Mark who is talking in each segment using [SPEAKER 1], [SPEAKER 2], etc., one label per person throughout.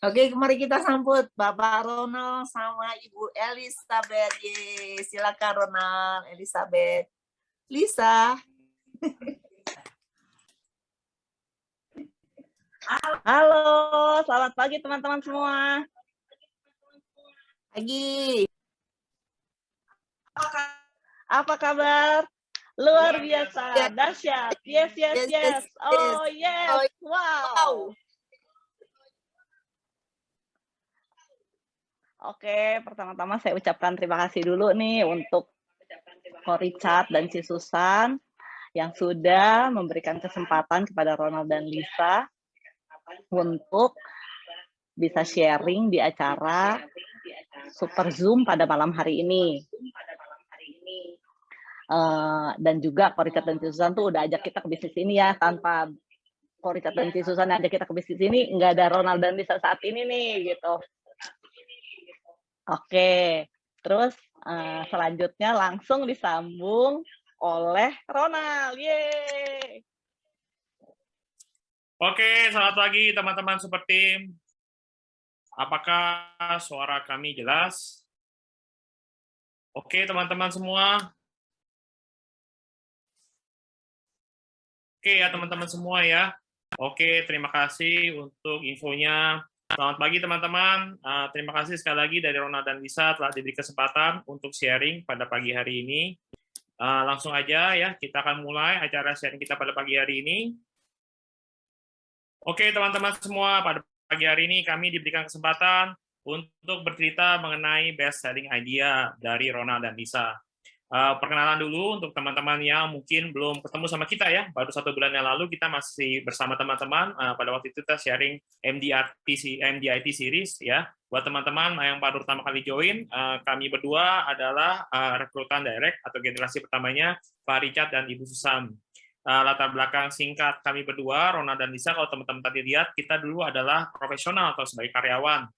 [SPEAKER 1] Oke, mari kita sambut Bapak Ronald sama Ibu Elizabeth. Silakan Ronald, Elizabeth. Lisa.
[SPEAKER 2] Halo, selamat pagi teman-teman semua.
[SPEAKER 1] Pagi.
[SPEAKER 2] Apa kabar? Luar biasa, dahsyat. Yes. Oh, yes. Wow. Oke, pertama-tama saya ucapkan terima kasih dulu nih untuk Ko Richard dan Ci Susan yang sudah memberikan kesempatan kepada Ronald dan Lisa untuk bisa sharing di acara Super Zoom pada malam hari ini. Dan juga Ko Richard dan Ci Susan tuh udah ajak kita ke bisnis ini ya. Tanpa Ko Richard dan Ci Susan ajak kita ke bisnis ini, nggak ada Ronald dan Lisa saat ini nih gitu. Oke, terus selanjutnya langsung disambung oleh Ronald. Yeay.
[SPEAKER 3] Oke, selamat pagi teman-teman Super Team. Apakah suara kami jelas? Oke, teman-teman semua. Oke ya, teman-teman semua ya. Oke, terima kasih untuk infonya. Selamat pagi, teman-teman. Terima kasih sekali lagi dari Ronald dan Lisa telah diberi kesempatan untuk sharing pada pagi hari ini. Langsung aja ya, kita akan mulai acara sharing kita pada pagi hari ini. Oke, teman-teman semua, pada pagi hari ini kami diberikan kesempatan untuk bercerita mengenai best selling idea dari Ronald dan Lisa. Perkenalan dulu untuk teman-teman yang mungkin belum ketemu sama kita ya, baru 1 bulan yang lalu kita masih bersama teman-teman, pada waktu itu kita sharing MDIT series ya. Buat teman-teman yang baru pertama kali join, kami berdua adalah rekrutan direct atau generasi pertamanya Pak Richard dan Ibu Susan. Latar belakang singkat kami berdua, Ronald dan Lisa, kalau teman-teman tadi lihat, kita dulu adalah profesional atau sebagai karyawan.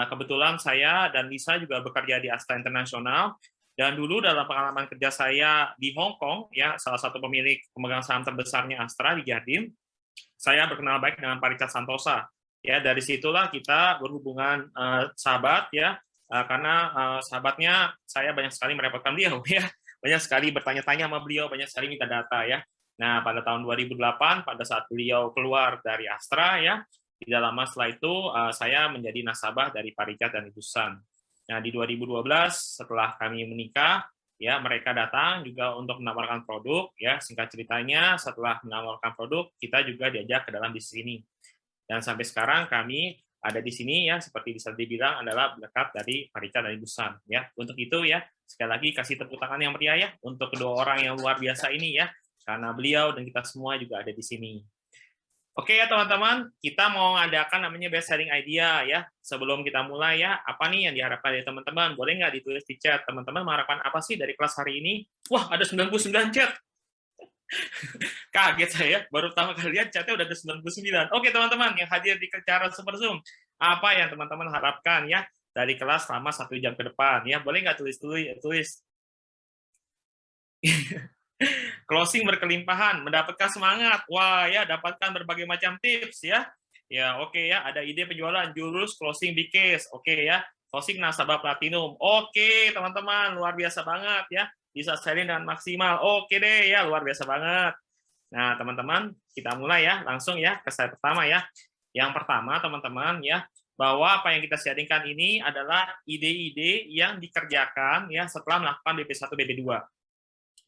[SPEAKER 3] Kebetulan saya dan Lisa juga bekerja di Asta Internasional, dan dulu dalam pengalaman kerja saya di Hong Kong, ya salah satu pemilik pemegang saham terbesarnya Astra di Jardim, saya berkenal baik dengan Pak Richard Santosa. Ya, dari situlah kita berhubungan sahabat ya, karena sahabatnya saya banyak sekali merepotkan beliau ya, banyak sekali bertanya-tanya sama beliau, banyak sekali minta data ya. Nah, pada tahun 2008 pada saat beliau keluar dari Astra ya, tidak lama setelah itu saya menjadi nasabah dari Pak Richard dan Ibu Susan. Nah, di 2012 setelah kami menikah, ya mereka datang juga untuk menawarkan produk. Ya, singkat ceritanya setelah menawarkan produk, kita juga diajak ke dalam bisnis ini. Dan sampai sekarang kami ada di sini ya, seperti bisa dibilang adalah berkat dari Pak Richard dan Ibu Susan. Ya, untuk itu ya sekali lagi kasih tepuk tangan yang meriah ya untuk kedua orang yang luar biasa ini ya, karena beliau dan kita semua juga ada di sini. Oke ya teman-teman, kita mau mengadakan namanya best selling idea ya. Sebelum kita mulai ya, apa nih yang diharapkan dari teman-teman? Boleh nggak ditulis di chat? Teman-teman mengharapkan apa sih dari kelas hari ini? Wah, ada 99 chat. Kaget saya, baru pertama kali lihat chatnya udah ada 99. Oke teman-teman yang hadir di acara Super Zoom, apa yang teman-teman harapkan ya dari kelas selama 1 jam ke depan ya? Boleh nggak tulis? Closing berkelimpahan, mendapatkan semangat. Wah, ya, dapatkan berbagai macam tips ya. Ya, oke ya, ada ide penjualan jurus closing big case. Oke ya, closing nasabah platinum. Oke, teman-teman, luar biasa banget ya. Bisa selling dengan maksimal. Oke deh ya, luar biasa banget. Nah, teman-teman, kita mulai ya, langsung ya ke slide pertama ya. Yang pertama, teman-teman ya, bahwa apa yang kita sharingkan ini adalah ide-ide yang dikerjakan ya setelah melakukan BP1, BP2.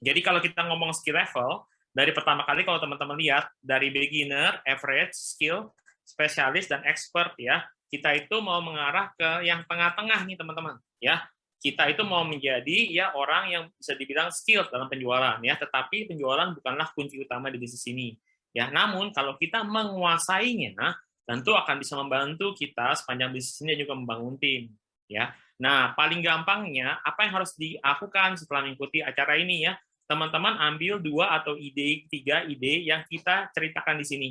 [SPEAKER 3] Jadi kalau kita ngomong skill level, dari pertama kali kalau teman-teman lihat, dari beginner, average, skill, spesialis, dan expert ya, kita itu mau mengarah ke yang tengah-tengah nih teman-teman. Ya, kita itu mau menjadi ya orang yang bisa dibilang skill dalam penjualan ya, tetapi penjualan bukanlah kunci utama di bisnis ini. Ya, namun kalau kita menguasainya, tentu akan bisa membantu kita sepanjang bisnis ini juga membangun tim. Ya, nah paling gampangnya apa yang harus dilakukan setelah mengikuti acara ini ya? Teman-teman ambil 2 atau 3 ide yang kita ceritakan di sini.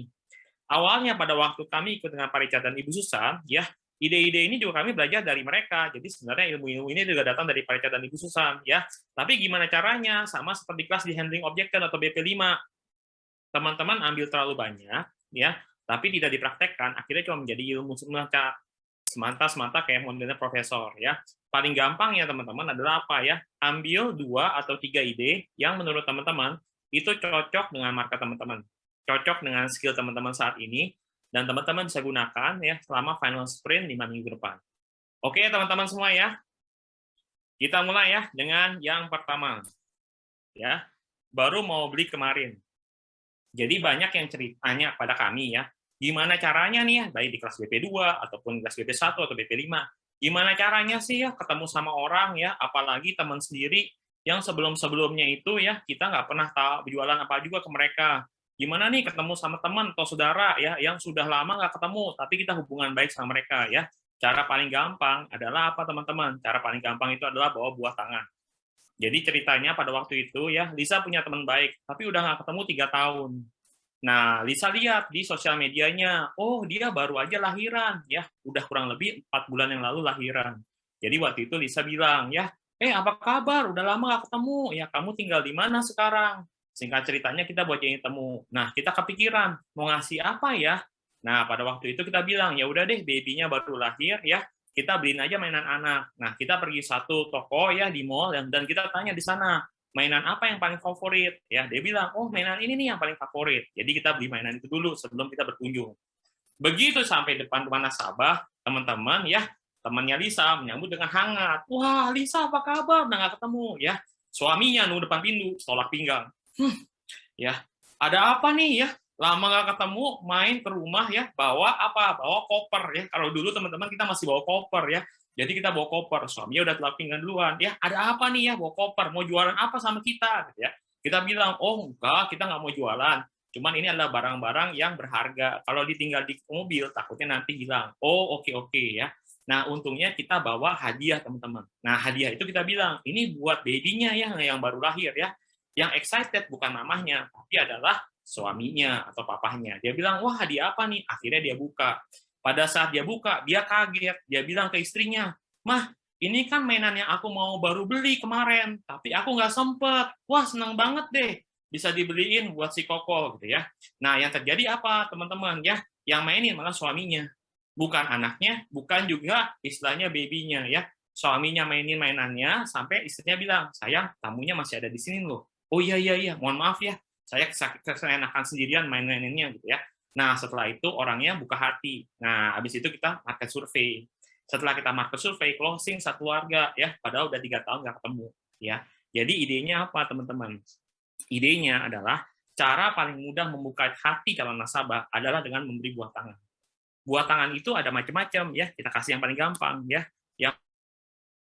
[SPEAKER 3] Awalnya pada waktu kami ikut dengan Pak Richard dan Ibu Susan, ya ide-ide ini juga kami belajar dari mereka. Jadi sebenarnya ilmu-ilmu ini juga datang dari Pak Richard dan Ibu Susan, ya. Tapi gimana caranya? Sama seperti kelas di handling objection atau BP5. Teman-teman ambil terlalu banyak, ya, tapi tidak dipraktekkan, akhirnya cuma menjadi ilmu semata. semata-semata kayak modelnya profesor ya. Paling gampang ya teman-teman adalah apa ya? Ambil 2 atau 3 ide yang menurut teman-teman itu cocok dengan market teman-teman, cocok dengan skill teman-teman saat ini, dan teman-teman bisa gunakan ya selama final sprint 5 minggu depan. Oke teman-teman semua ya, kita mulai ya dengan yang pertama ya. Baru mau beli kemarin. Jadi banyak yang ceritanya pada kami ya, gimana caranya nih ya, baik di kelas BP2 ataupun kelas BP1 atau BP5, gimana caranya sih ya ketemu sama orang ya, apalagi teman sendiri yang sebelum-sebelumnya itu ya kita nggak pernah tahu jualan apa juga ke mereka. Gimana nih ketemu sama teman atau saudara ya yang sudah lama nggak ketemu, tapi kita hubungan baik sama mereka ya. Cara paling gampang adalah apa teman-teman? Cara paling gampang itu adalah bawa buah tangan. Jadi ceritanya pada waktu itu ya, Lisa punya teman baik, tapi udah nggak ketemu 3 tahun. Nah, Lisa lihat di sosial medianya, oh dia baru aja lahiran, ya udah kurang lebih 4 bulan yang lalu lahiran. Jadi waktu itu Lisa bilang, ya, apa kabar? Udah lama nggak ketemu, ya kamu tinggal di mana sekarang? Singkat ceritanya kita buat jadi temu. Nah, kita kepikiran, mau ngasih apa ya? Nah, pada waktu itu kita bilang, ya udah deh, baby-nya baru lahir, ya kita beliin aja mainan anak. Nah, kita pergi satu toko ya di mall dan kita tanya di sana, mainan apa yang paling favorit? Ya, dia bilang, "Oh, mainan ini nih yang paling favorit." Jadi kita beli mainan itu dulu sebelum kita berkunjung. Begitu sampai depan rumah nasabah, teman-teman ya, temannya Lisa menyambut dengan hangat. "Wah, Lisa apa kabar? Udah nggak ketemu." Ya, suaminya nunggu depan pintu, tolak pinggang. Ya, ada apa nih ya? Lama nggak ketemu, main ke rumah ya, bawa apa? Bawa koper ya. Kalau dulu teman-teman kita masih bawa koper ya. Jadi kita bawa koper, suaminya udah telat pinggang duluan. Ya, ada apa nih ya? Bawa koper, mau jualan apa sama kita? Gitu ya. Kita bilang, oh enggak, kita nggak mau jualan. Cuman ini adalah barang-barang yang berharga. Kalau ditinggal di mobil, takutnya nanti hilang. Oh, oke ya. Nah, untungnya kita bawa hadiah, teman-teman. Nah, hadiah itu kita bilang, ini buat baby-nya ya, yang baru lahir ya. Yang excited bukan mamahnya, tapi adalah suaminya atau papahnya. Dia bilang, wah hadiah apa nih? Akhirnya dia buka. Pada saat dia buka, dia kaget. Dia bilang ke istrinya, "Mah, ini kan mainan yang aku mau baru beli kemarin, tapi aku nggak sempet. Wah, seneng banget deh. Bisa dibeliin buat si Koko." Gitu ya. Nah, yang terjadi apa, teman-teman? Ya, yang mainin malah suaminya. Bukan anaknya, bukan juga istilahnya baby-nya. Ya. Suaminya mainin mainannya, sampai istrinya bilang, "Sayang, tamunya masih ada di sini loh." "Oh iya, mohon maaf ya. Saya keseenakan sendirian main-maininnya," gitu ya. Nah, setelah itu orangnya buka hati. Nah, habis itu kita market survei. Setelah kita market survei, closing satu keluarga ya, padahal udah 3 tahun nggak ketemu ya. Jadi idenya apa, teman-teman? Idenya adalah cara paling mudah membuka hati calon nasabah adalah dengan memberi buah tangan. Buah tangan itu ada macam-macam ya, kita kasih yang paling gampang ya. Yang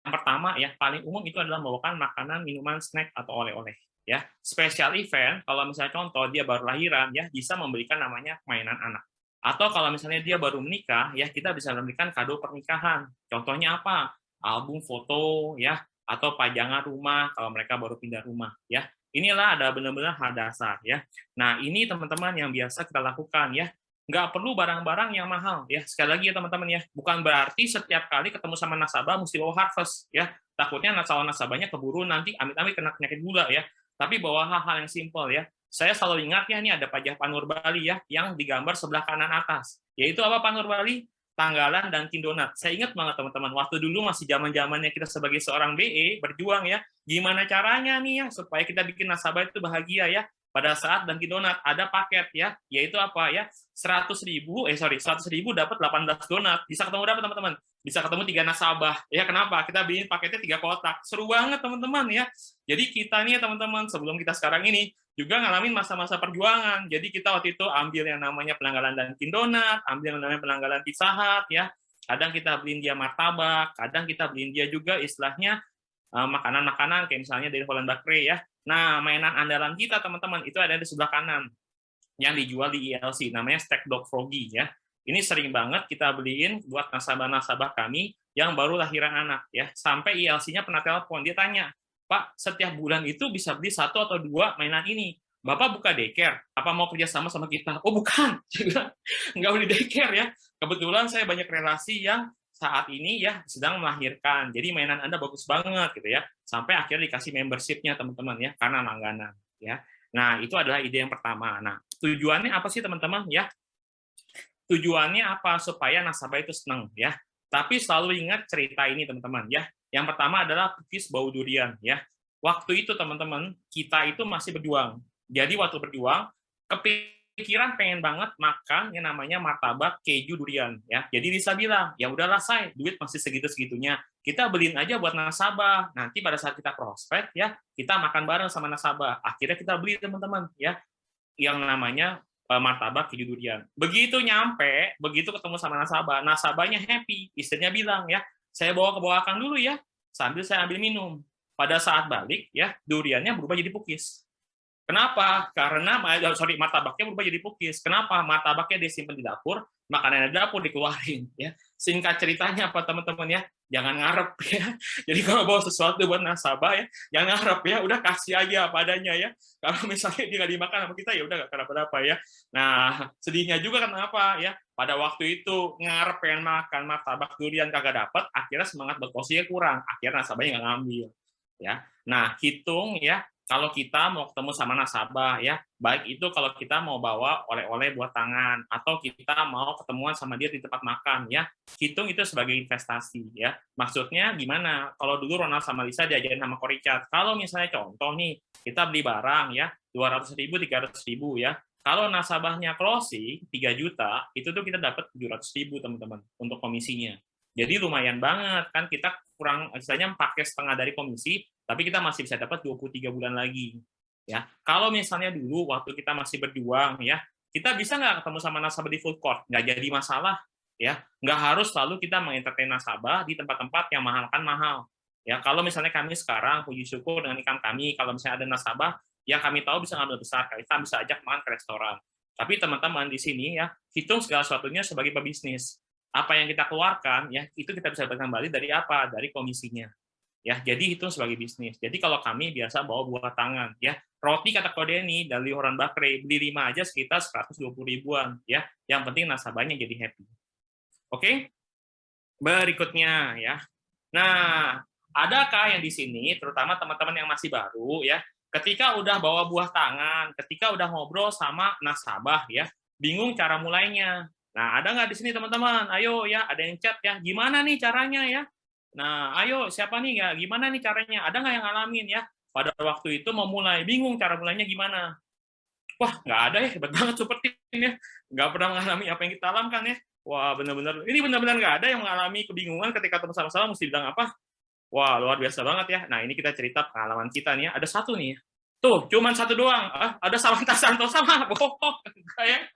[SPEAKER 3] pertama ya, paling umum itu adalah membawakan makanan, minuman, snack atau oleh-oleh. Ya, special event kalau misalnya contoh dia baru lahiran ya bisa memberikan namanya mainan anak. Atau kalau misalnya dia baru menikah ya kita bisa memberikan kado pernikahan. Contohnya apa? Album foto ya atau pajangan rumah kalau mereka baru pindah rumah ya. Inilah ada benar-benar hal dasar ya. Nah, ini teman-teman yang biasa kita lakukan ya. Nggak perlu barang-barang yang mahal ya. Sekali lagi ya teman-teman ya, bukan berarti setiap kali ketemu sama nasabah mesti bawa Harvest ya. Takutnya nasabahnya keburu nanti amit-amit kena penyakit gula ya. Tapi bawa hal-hal yang simpel ya. Saya selalu ingat ya, ini ada pajak Panur Bali ya, yang digambar sebelah kanan atas. Yaitu apa Panur Bali? Tanggalan dan Kindonat. Saya ingat banget teman-teman, waktu dulu masih zaman-zamannya kita sebagai seorang BE, berjuang ya, gimana caranya nih ya, supaya kita bikin nasabah itu bahagia ya. Pada saat Dunkin Donat ada paket ya, yaitu apa ya, 100.000 dapat 18 donat. Bisa ketemu berapa teman-teman? Bisa ketemu 3 nasabah. Ya kenapa? Kita beliin paketnya 3 kotak. Seru banget teman-teman ya. Jadi kita nih teman-teman sebelum kita sekarang ini juga ngalamin masa-masa perjuangan. Jadi kita waktu itu ambil yang namanya pelanggaran Dunkin Donat, ambil yang namanya pelanggaran Pizza Hut ya. Kadang kita beliin dia martabak, kadang kita beliin dia juga istilahnya makanan-makanan kayak misalnya dari Holland Bakery ya. Nah, mainan andalan kita teman-teman itu ada di sebelah kanan yang dijual di ILC, namanya Stack Dog Froggy ya. Ini sering banget kita beliin buat nasabah-nasabah kami yang baru lahiran anak ya. Sampai ILC-nya pernah telepon, dia tanya, "Pak, setiap bulan itu bisa beli 1 atau 2 mainan ini. Bapak buka daycare, apa mau kerja sama kita?" "Oh bukan," nggak beli daycare ya. Kebetulan saya banyak relasi yang saat ini ya sedang melahirkan. Jadi mainan Anda bagus banget gitu ya. Sampai akhirnya dikasih membership-nya teman-teman ya karena langganan ya. Nah, itu adalah ide yang pertama. Nah, tujuannya apa sih teman-teman ya? Tujuannya apa? Supaya nasabah itu senang ya. Tapi selalu ingat cerita ini teman-teman ya. Yang pertama adalah cookies bau durian ya. Waktu itu teman-teman, kita itu masih berjuang. Jadi waktu berjuang, kepikiran pengen banget makan yang namanya martabak keju durian ya. Jadi Lisa bilang, ya udahlah say, duit masih segitu-segitunya. Kita beliin aja buat nasabah. Nanti pada saat kita prospek ya, kita makan bareng sama nasabah. Akhirnya kita beli teman-teman ya, yang namanya martabak keju durian. Begitu nyampe, begitu ketemu sama nasabah, nasabahnya happy. Istrinya bilang ya, saya bawa ke belakang dulu ya, sambil saya ambil minum. Pada saat balik ya, duriannya berubah jadi pukis. Kenapa? Karena martabaknya berubah jadi pukis. Kenapa? Martabaknya disimpan di dapur, makanan di dapur dikeluarin ya. Singkat ceritanya apa teman-teman ya? Jangan ngarep ya. Jadi kalau bawa sesuatu buat nasabah ya, jangan ngarep ya, udah kasih aja apa adanya ya. Kalau misalnya dia nggak dimakan sama kita ya udah nggak kenapa-napa ya. Nah, sedihnya juga kenapa ya? Pada waktu itu ngarep pengen makan martabak durian kagak dapat, akhirnya semangat berkosinya kurang, akhirnya nasabahnya nggak ngambil ya. Nah, hitung ya, kalau kita mau ketemu sama nasabah ya, baik itu kalau kita mau bawa oleh-oleh buat tangan atau kita mau ketemuan sama dia di tempat makan ya, hitung itu sebagai investasi ya. Maksudnya gimana? Kalau dulu Ronald sama Lisa diajarin sama Koricat, kalau misalnya contoh nih, kita beli barang ya 200.000, 300.000 ya. Kalau nasabahnya closing 3 juta, itu tuh kita dapat 700.000 teman-teman untuk komisinya. Jadi lumayan banget kan, kita kurang istilahnya pakai setengah dari komisi, tapi kita masih bisa dapat 23 bulan lagi ya. Kalau misalnya dulu waktu kita masih berjuang ya, kita bisa nggak ketemu sama nasabah di food court, nggak jadi masalah ya. Nggak harus selalu kita mengentertain nasabah di tempat-tempat yang mahal ya. Kalau misalnya kami sekarang puji syukur dengan income kami, kalau misalnya ada nasabah yang kami tahu bisa ngambil besar, kita bisa ajak makan ke restoran. Tapi teman-teman di sini ya, hitung segala sesuatunya sebagai pebisnis. Apa yang kita keluarkan ya, itu kita bisa dapatkan kembali dari apa? Dari komisinya. Ya, jadi itu sebagai bisnis. Jadi kalau kami biasa bawa buah tangan, ya roti kata Ko Denny dari Horan Bakri beli 5 aja sekitar 120 ribuan, ya. Yang penting nasabahnya jadi happy. Oke? Berikutnya ya. Nah, adakah yang di sini, terutama teman-teman yang masih baru, ya, ketika udah bawa buah tangan, ketika udah ngobrol sama nasabah, ya, bingung cara mulainya. Nah, ada nggak di sini teman-teman? Ayo ya, ada yang chat ya. Gimana nih caranya ya? Nah, ayo siapa nih ya? Gimana nih caranya? Ada nggak yang ngalamin ya? Pada waktu itu mau mulai, bingung cara mulainya gimana? Wah, nggak ada ya, hebat banget seperti ini ya. Nggak pernah mengalami apa yang kita alami ya. Wah, benar-benar, ini benar-benar nggak ada yang mengalami kebingungan ketika ketemu sama-sama mesti bilang apa? Wah, luar biasa banget ya. Nah, ini kita cerita pengalaman kita nih ya. Ada satu nih. Tuh, cuman satu doang. Ada Samantha Santosa mah bohong. Ya.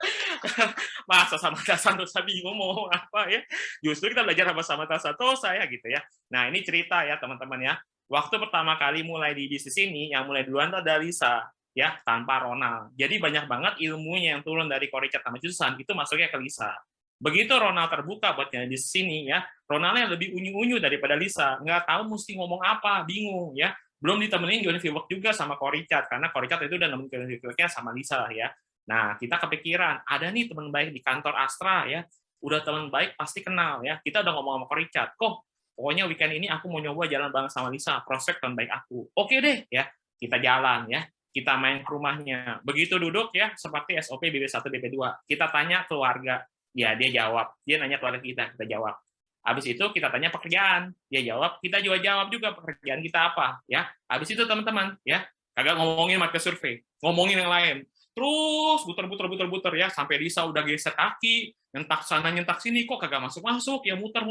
[SPEAKER 3] Masa Samantha Santosa bingung mau ngomong apa ya. Justru kita belajar sama Samantha Santosa ya gitu ya. Nah, ini cerita ya teman-teman ya. Waktu pertama kali mulai di bisnis ini, yang mulai duluan tuh ada Lisa ya, tanpa Ronald. Jadi banyak banget ilmunya yang turun dari Koricat sama Susan itu masuknya ke Lisa. Begitu Ronald terbuka buat di sini ya, Ronaldnya lebih unyu-unyu daripada Lisa, nggak tahu mesti ngomong apa, bingung ya. Belum ditemenin join fieldwork juga sama Koricat, karena Koricat itu udah nemenin join fieldworknya sama Lisa ya. Nah, kita kepikiran, ada nih teman baik di kantor Astra ya, udah teman baik pasti kenal ya. Kita udah ngomong sama Koricat, kok pokoknya weekend ini aku mau nyoba jalan bareng sama Lisa, prospek teman baik aku. Oke deh ya, kita jalan ya. Kita main ke rumahnya. Begitu duduk ya, seperti SOP BP1, BP2. Kita tanya keluarga. Ya, dia jawab. Dia nanya keluarga kita jawab. Habis itu kita tanya pekerjaan. Dia jawab, kita juga pekerjaan kita apa. Ya, habis itu teman-teman, ya, kagak ngomongin market survei, ngomongin yang lain. Terus buter ya, sampai Lisa udah geser kaki, nyentak sana nyentak sini, kok kagak masuk ya, muter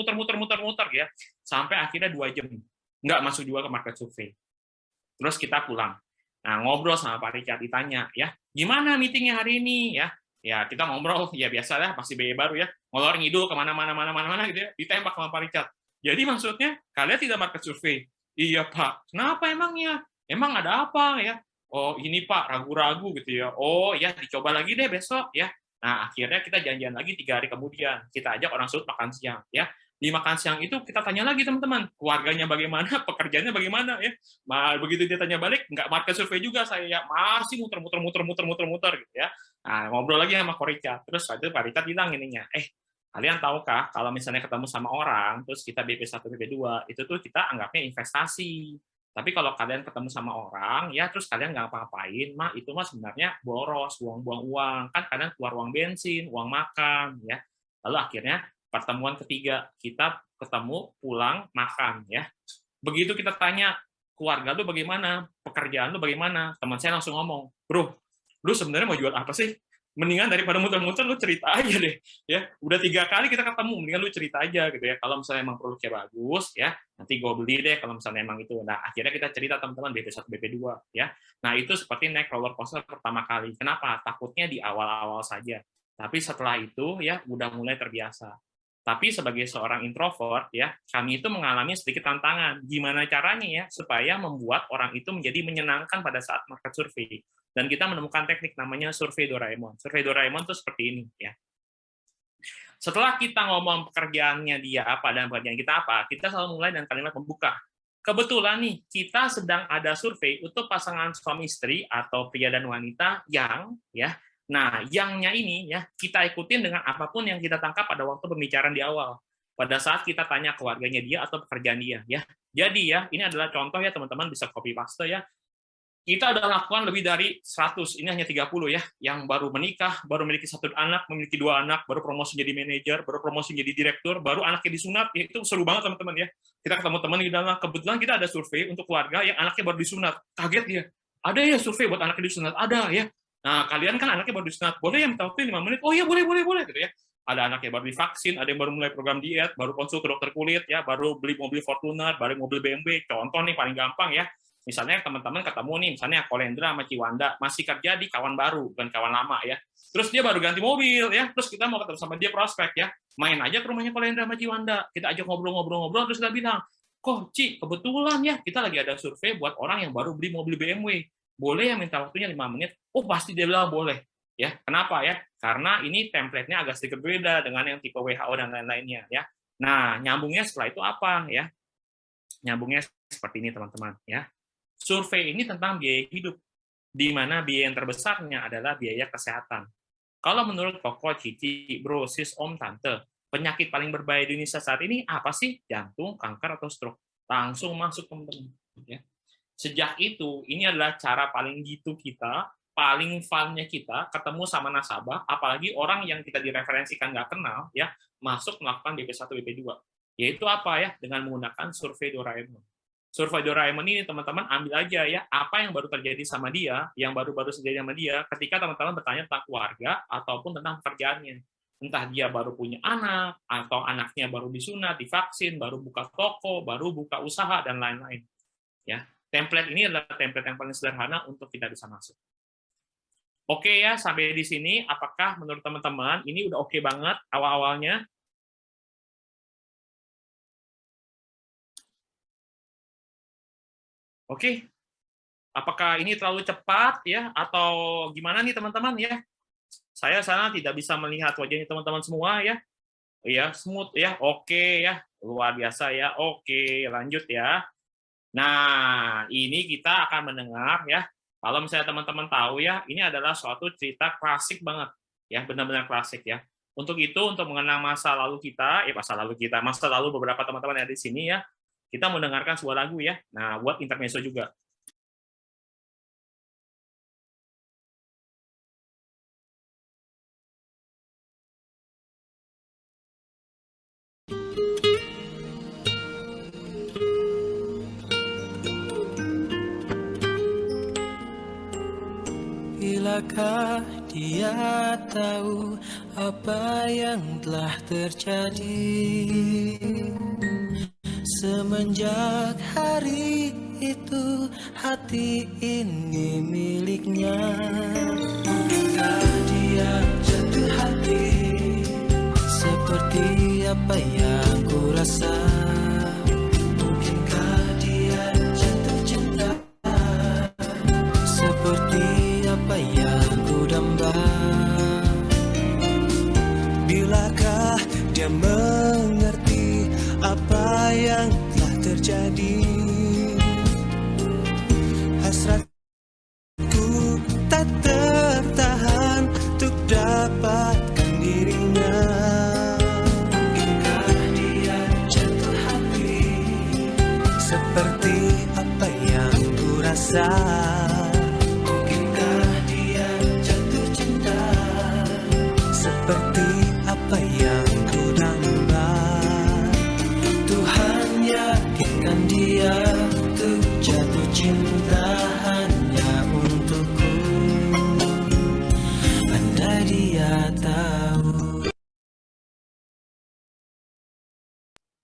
[SPEAKER 3] ya, sampai akhirnya 2 jam nggak masuk juga ke market survei. Terus kita pulang. Nah, ngobrol sama Pak Richard, ditanya, ya, gimana meetingnya hari ini, ya? Ya, kita ngobrol, ya biasalah, pasti BE baru ya, ngolor ngidul kemana-mana gitu ya, ditembak sama Pak Richard. Jadi maksudnya, kalian tidak market survei? Iya, Pak. Kenapa emangnya? Emang ada apa, ya? Oh, ini Pak, ragu-ragu gitu ya. Oh, ya, dicoba lagi deh besok, ya. Nah, akhirnya kita janjian lagi 3 hari kemudian. Kita ajak orang sud makan siang, ya. Di makan siang itu kita tanya lagi teman-teman, keluarganya bagaimana, pekerjaannya bagaimana ya. Begitu dia tanya balik, nggak market survei juga saya ya, masih muter gitu ya. Nah, ngobrol lagi sama Ko Richard. Terus itu Pak Richard bilang ininya, kalian tahukah kalau misalnya ketemu sama orang, terus kita BP1, BP2, itu tuh kita anggapnya investasi. Tapi kalau kalian ketemu sama orang, ya terus kalian nggak apa-apain, itu mah sebenarnya boros, buang-buang uang. Kan kalian keluar uang bensin, uang makan, ya. Lalu akhirnya pertemuan ketiga, kita ketemu, pulang, makan ya. Begitu kita tanya, keluarga lu bagaimana, pekerjaan lu bagaimana, teman saya langsung ngomong, bro, lu sebenarnya mau jual apa sih? Mendingan daripada muter-muter lu cerita aja deh ya. Udah 3 kali kita ketemu, mendingan lu cerita aja gitu ya. Kalau misalnya emang produknya bagus ya, nanti gue beli deh kalau misalnya emang itu. Nah akhirnya kita cerita teman-teman BP1 BP2 ya. Nah itu seperti naik roller coaster pertama kali. Kenapa? Takutnya di awal-awal saja, tapi setelah itu ya udah mulai terbiasa. Tapi sebagai seorang introvert ya, kami itu mengalami sedikit tantangan. Gimana caranya ya supaya membuat orang itu menjadi menyenangkan pada saat market survei. Dan kita menemukan teknik namanya survei Doraemon. Survei Doraemon itu seperti ini ya. Setelah kita ngomong pekerjaannya dia apa dan pekerjaan kita apa, kita selalu mulai dengan kalimat pembuka. Kebetulan nih, kita sedang ada survei untuk pasangan suami istri atau pria dan wanita yang ya. Nah, yangnya ini ya kita ikutin dengan apapun yang kita tangkap pada waktu pembicaraan di awal. Pada saat kita tanya keluarganya dia atau pekerjaan dia ya. Jadi ya, ini adalah contoh ya teman-teman, bisa copy paste ya. Kita udah lakukan lebih dari 100, ini hanya 30 ya, yang baru menikah, baru memiliki 1 anak, memiliki 2 anak, baru promosi jadi manajer, baru promosi jadi direktur, baru anaknya disunat, ya, itu seru banget teman-teman ya. Kita ketemu teman di dalam, kebetulan kita ada survei untuk keluarga yang anaknya baru disunat, kaget dia, ada ya survei buat anaknya disunat, ada ya. Nah kalian kan anaknya baru disunat, boleh ya minta waktu 5 menit, oh iya boleh gitu ya. Ada anak yang baru divaksin, ada yang baru mulai program diet, baru konsul ke dokter kulit, ya, baru beli mobil Fortuner, baru mobil BMW, contoh nih paling gampang ya. Misalnya teman-teman ketemu nih, misalnya Kolendra sama Ciwanda, masih kerja di kawan baru, bukan kawan lama ya. Terus dia baru ganti mobil ya, terus kita mau ketemu sama dia prospek ya, main aja ke rumahnya Kolendra sama Ciwanda, kita ajak ngobrol-ngobrol, terus kita bilang, kok Ci, kebetulan ya, kita lagi ada survei buat orang yang baru beli mobil BMW, boleh ya minta waktunya 5 menit? Oh pasti dia bilang boleh. Ya, kenapa ya? Karena ini template-nya agak sedikit beda dengan yang tipe WHO dan lain-lainnya ya. Nah, nyambungnya setelah itu apa ya? Nyambungnya seperti ini teman-teman ya. Survei ini tentang biaya hidup, di mana biaya yang terbesarnya adalah biaya kesehatan. Kalau menurut Koko, Cici, Bro, Sis, Om, Tante, penyakit paling berbahaya di Indonesia saat ini apa sih? Jantung, kanker, atau stroke? Langsung masuk teman-teman. Ya. Sejak itu, ini adalah cara paling gitu kita, paling fun-nya kita ketemu sama nasabah, apalagi orang yang kita direferensikan nggak kenal, ya masuk melakukan BP1, BP2. Yaitu apa ya? Dengan menggunakan survei Doraemon. Survei Doraemon ini teman-teman ambil aja ya, apa yang baru terjadi sama dia, yang baru-baru terjadi sama dia, ketika teman-teman bertanya tentang keluarga ataupun tentang pekerjaannya. Entah dia baru punya anak, atau anaknya baru disunat, divaksin, baru buka toko, baru buka usaha, dan lain-lain. Ya, template ini adalah template yang paling sederhana untuk kita bisa masuk. Oke ya, sampai di sini, apakah menurut teman-teman ini udah oke banget awal-awalnya? Oke, apakah ini terlalu cepat ya atau gimana nih teman-teman ya? Saya sana tidak bisa melihat wajahnya teman-teman semua ya. Ya, smooth ya. Oke ya, luar biasa ya. Oke, lanjut ya. Nah, ini kita akan mendengar ya. Kalau misalnya teman-teman tahu ya, ini adalah suatu cerita klasik banget ya, benar-benar klasik ya. Untuk itu, untuk mengenang masa lalu kita, masa lalu beberapa teman-teman yang ada di sini ya, kita mendengarkan sebuah lagu ya. Nah, buat intermezzo juga.
[SPEAKER 4] Bilakah dia tahu apa yang telah terjadi semenjak hari itu hati ini miliknya. Mungkinkah dia jatuh hati seperti apa yang ku rasa? Mungkinkah dia jatuh cinta seperti apa yang ku damba? Bilakah dia mengerti apa yang telah terjadi? Hasratku tak tertahan untuk dapatkan dirinya. Mungkinkah dia jatuh hati seperti apa yang ku rasa? Mungkinkah dia jatuh cinta seperti apa yang ku damba?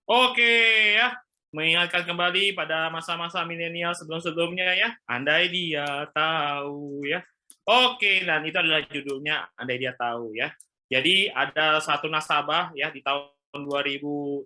[SPEAKER 3] Oke ya, mengingatkan kembali pada masa-masa milenial sebelum-sebelumnya ya, andai dia tahu ya. Oke, dan itu adalah judulnya andai dia tahu ya. Jadi ada satu nasabah ya di tahun 2019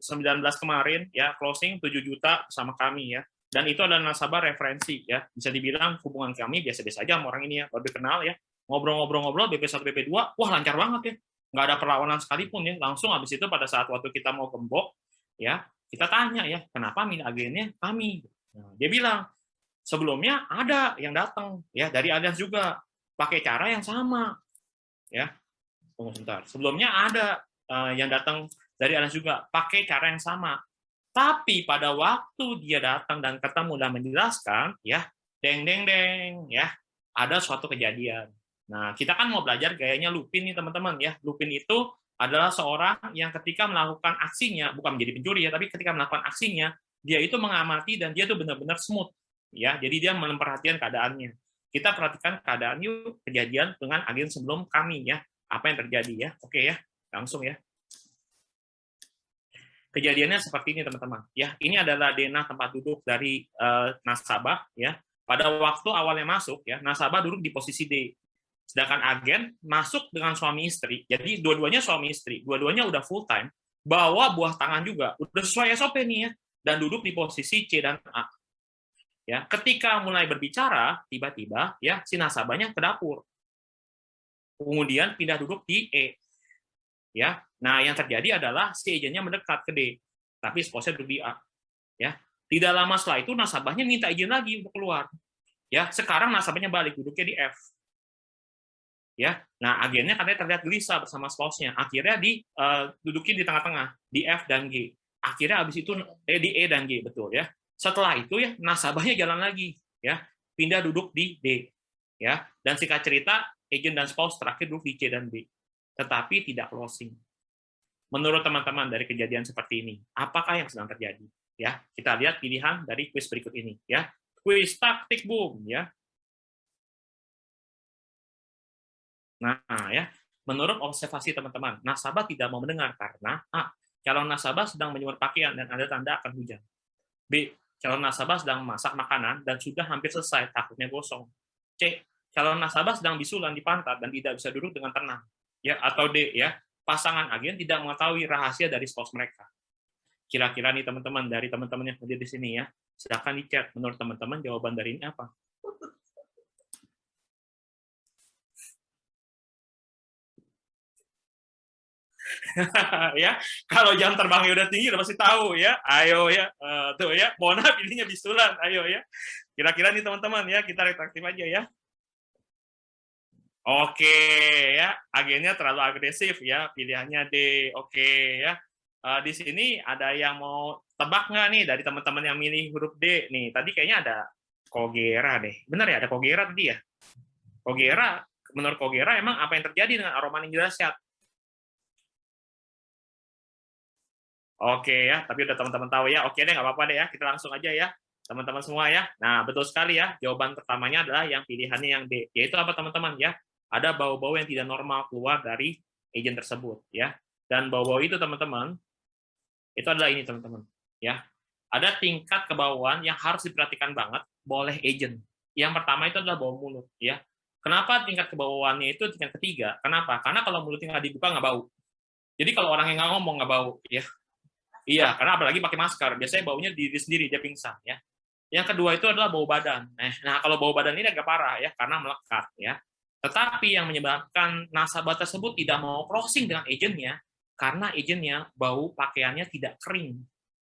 [SPEAKER 3] kemarin ya closing 7 juta sama kami ya. Dan itu adalah nasabah referensi ya. Bisa dibilang hubungan kami biasa-biasa aja sama orang ini ya, lebih kenal ya. Ngobrol-ngobrol BP1 BP2, wah lancar banget ya. Nggak ada perlawanan sekalipun ya. Langsung habis itu pada saat waktu kita mau gembok ya, kita tanya ya, kenapa milih agennya kami? Nah, dia bilang, sebelumnya ada yang datang ya dari Allianz juga, pakai cara yang sama. Ya, tunggu sebentar. Sebelumnya ada yang datang dari Allianz juga, pakai cara yang sama. Tapi pada waktu dia datang dan ketemu dan menjelaskan, ya, deng deng deng, ya, ada suatu kejadian. Nah, kita kan mau belajar gayanya Lupin nih teman-teman ya. Lupin itu adalah seorang yang ketika melakukan aksinya, bukan menjadi pencuri ya, tapi ketika melakukan aksinya, dia itu mengamati dan dia itu benar-benar smooth. Ya, jadi dia memperhatikan keadaannya. Kita perhatikan keadaan yuk, kejadian dengan agen sebelum kami ya. Apa yang terjadi ya? Oke ya, langsung ya. Kejadiannya seperti ini teman-teman. Ya, ini adalah denah tempat duduk dari nasabah ya. Pada waktu awalnya masuk ya, nasabah duduk di posisi D. Sedangkan agen masuk dengan suami istri, jadi dua-duanya suami istri, dua-duanya udah full time, bawa buah tangan juga, udah sesuai SOP nih ya, dan duduk di posisi C dan A. Ya, ketika mulai berbicara, tiba-tiba ya si nasabahnya ke dapur, kemudian pindah duduk di E. Ya, nah yang terjadi adalah si agennya mendekat ke D, tapi sponsor duduk di A. Ya, tidak lama setelah itu nasabahnya minta izin lagi untuk keluar. Ya, sekarang nasabahnya balik duduknya di F. Ya, nah agennya katanya terlihat gelisah bersama spouse-nya. Akhirnya didudukin di tengah-tengah di F dan G. Akhirnya habis itu di E dan G, betul ya. Setelah itu ya nasabahnya jalan lagi ya, pindah duduk di D ya. Dan singkat cerita agent dan spouse terakhir duduk di C dan D. Tetapi tidak closing. Menurut teman-teman dari kejadian seperti ini, apakah yang sedang terjadi? Ya, kita lihat pilihan dari kuis berikut ini ya. Kuis taktik boom ya. Nah, ya, menurut observasi teman-teman, nasabah tidak mau mendengar karena A. Calon nasabah sedang menjemur pakaian dan ada tanda akan hujan. B. Calon nasabah sedang memasak makanan dan sudah hampir selesai, takutnya gosong. C. Calon nasabah sedang bisulan di pantat dan tidak bisa duduk dengan tenang. Ya, atau D. Ya, pasangan agen tidak mengetahui rahasia dari spouse mereka. Kira-kira nih teman-teman, dari teman-teman yang hadir di sini ya, silakan di chat menurut teman-teman jawaban dari ini apa? Ya, kalau jam terbangnya udah tinggi udah pasti tahu ya. Ayo ya, tuh ya, Mona pilihnya bisulan, ayo ya. Kira-kira nih teman-teman ya, kita retaktif aja ya. Oke ya, agennya terlalu agresif ya, pilihannya D. Oke ya. Di sini ada yang mau tebak nggak nih dari teman-teman yang milih huruf D nih? Tadi kayaknya ada Kogera deh. Benar ya, ada Kogera tadi ya? Kogera, menurut Kogera emang apa yang terjadi dengan aroma yang dahsyat? Oke ya, tapi udah teman-teman tahu ya. Oke deh, nggak apa-apa deh ya. Kita langsung aja ya, teman-teman semua ya. Nah, betul sekali ya. Jawaban pertamanya adalah yang pilihannya yang D. Yaitu apa teman-teman ya? Ada bau-bau yang tidak normal keluar dari agen tersebut ya. Dan bau-bau itu teman-teman, itu adalah ini teman-teman ya. Ada tingkat kebauan yang harus diperhatikan banget boleh agen. Yang pertama itu adalah bau mulut ya. Kenapa tingkat kebauannya itu tingkat ketiga? Kenapa? Karena kalau mulutnya nggak dibuka nggak bau. Jadi kalau orang yang nggak ngomong nggak bau ya. Iya, karena apalagi pakai masker, biasanya baunya diri sendiri, dia pingsan ya. Yang kedua itu adalah bau badan. Nah, kalau bau badan ini agak parah ya, karena melekat ya. Tetapi yang menyebabkan nasabah tersebut tidak mau closing dengan agennya, karena agennya bau pakaiannya tidak kering.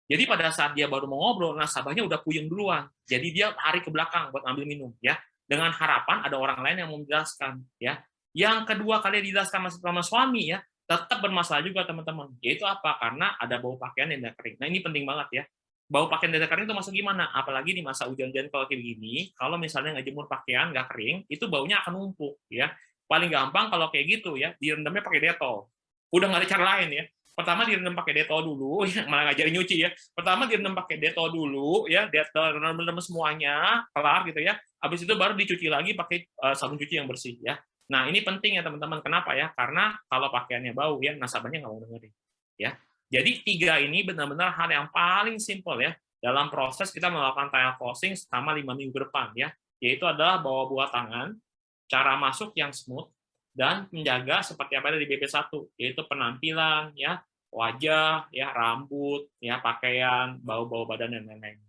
[SPEAKER 3] Jadi pada saat dia baru mau ngobrol, nasabahnya udah puyeng duluan. Jadi dia lari ke belakang buat ambil minum ya. Dengan harapan ada orang lain yang mau menjelaskan ya. Yang kedua kali dijelaskan sama suami ya, tetap bermasalah juga teman-teman. Yaitu apa? Karena ada bau pakaian yang tidak kering. Nah ini penting banget ya. Bau pakaian yang tidak kering itu masuk gimana? Apalagi di masa hujan-hujan kalau kayak begini, kalau misalnya nggak jemur pakaian nggak kering, itu baunya akan numpuk ya. Paling gampang kalau kayak gitu ya, direndamnya pakai Dettol. Udah nggak ada cara lain ya. Pertama direndam pakai Dettol dulu, ya, malah ngajarin nyuci ya. Pertama direndam pakai Dettol dulu ya, Dettol rendam semuanya, kelar gitu ya. Habis itu baru dicuci lagi pakai sabun cuci yang bersih ya. Nah, ini penting ya teman-teman. Kenapa ya? Karena kalau pakaiannya bau ya nasabahnya nggak mau dengerin. Ya. Jadi 3 ini benar-benar hal yang paling simpel ya dalam proses kita melakukan trial closing selama 5 minggu ke depan ya, yaitu adalah bawa buah tangan, cara masuk yang smooth, dan menjaga seperti apa ada di BP1, yaitu penampilan, ya, wajah, ya, rambut, ya, pakaian, bau-bau badan, dan lain-lain.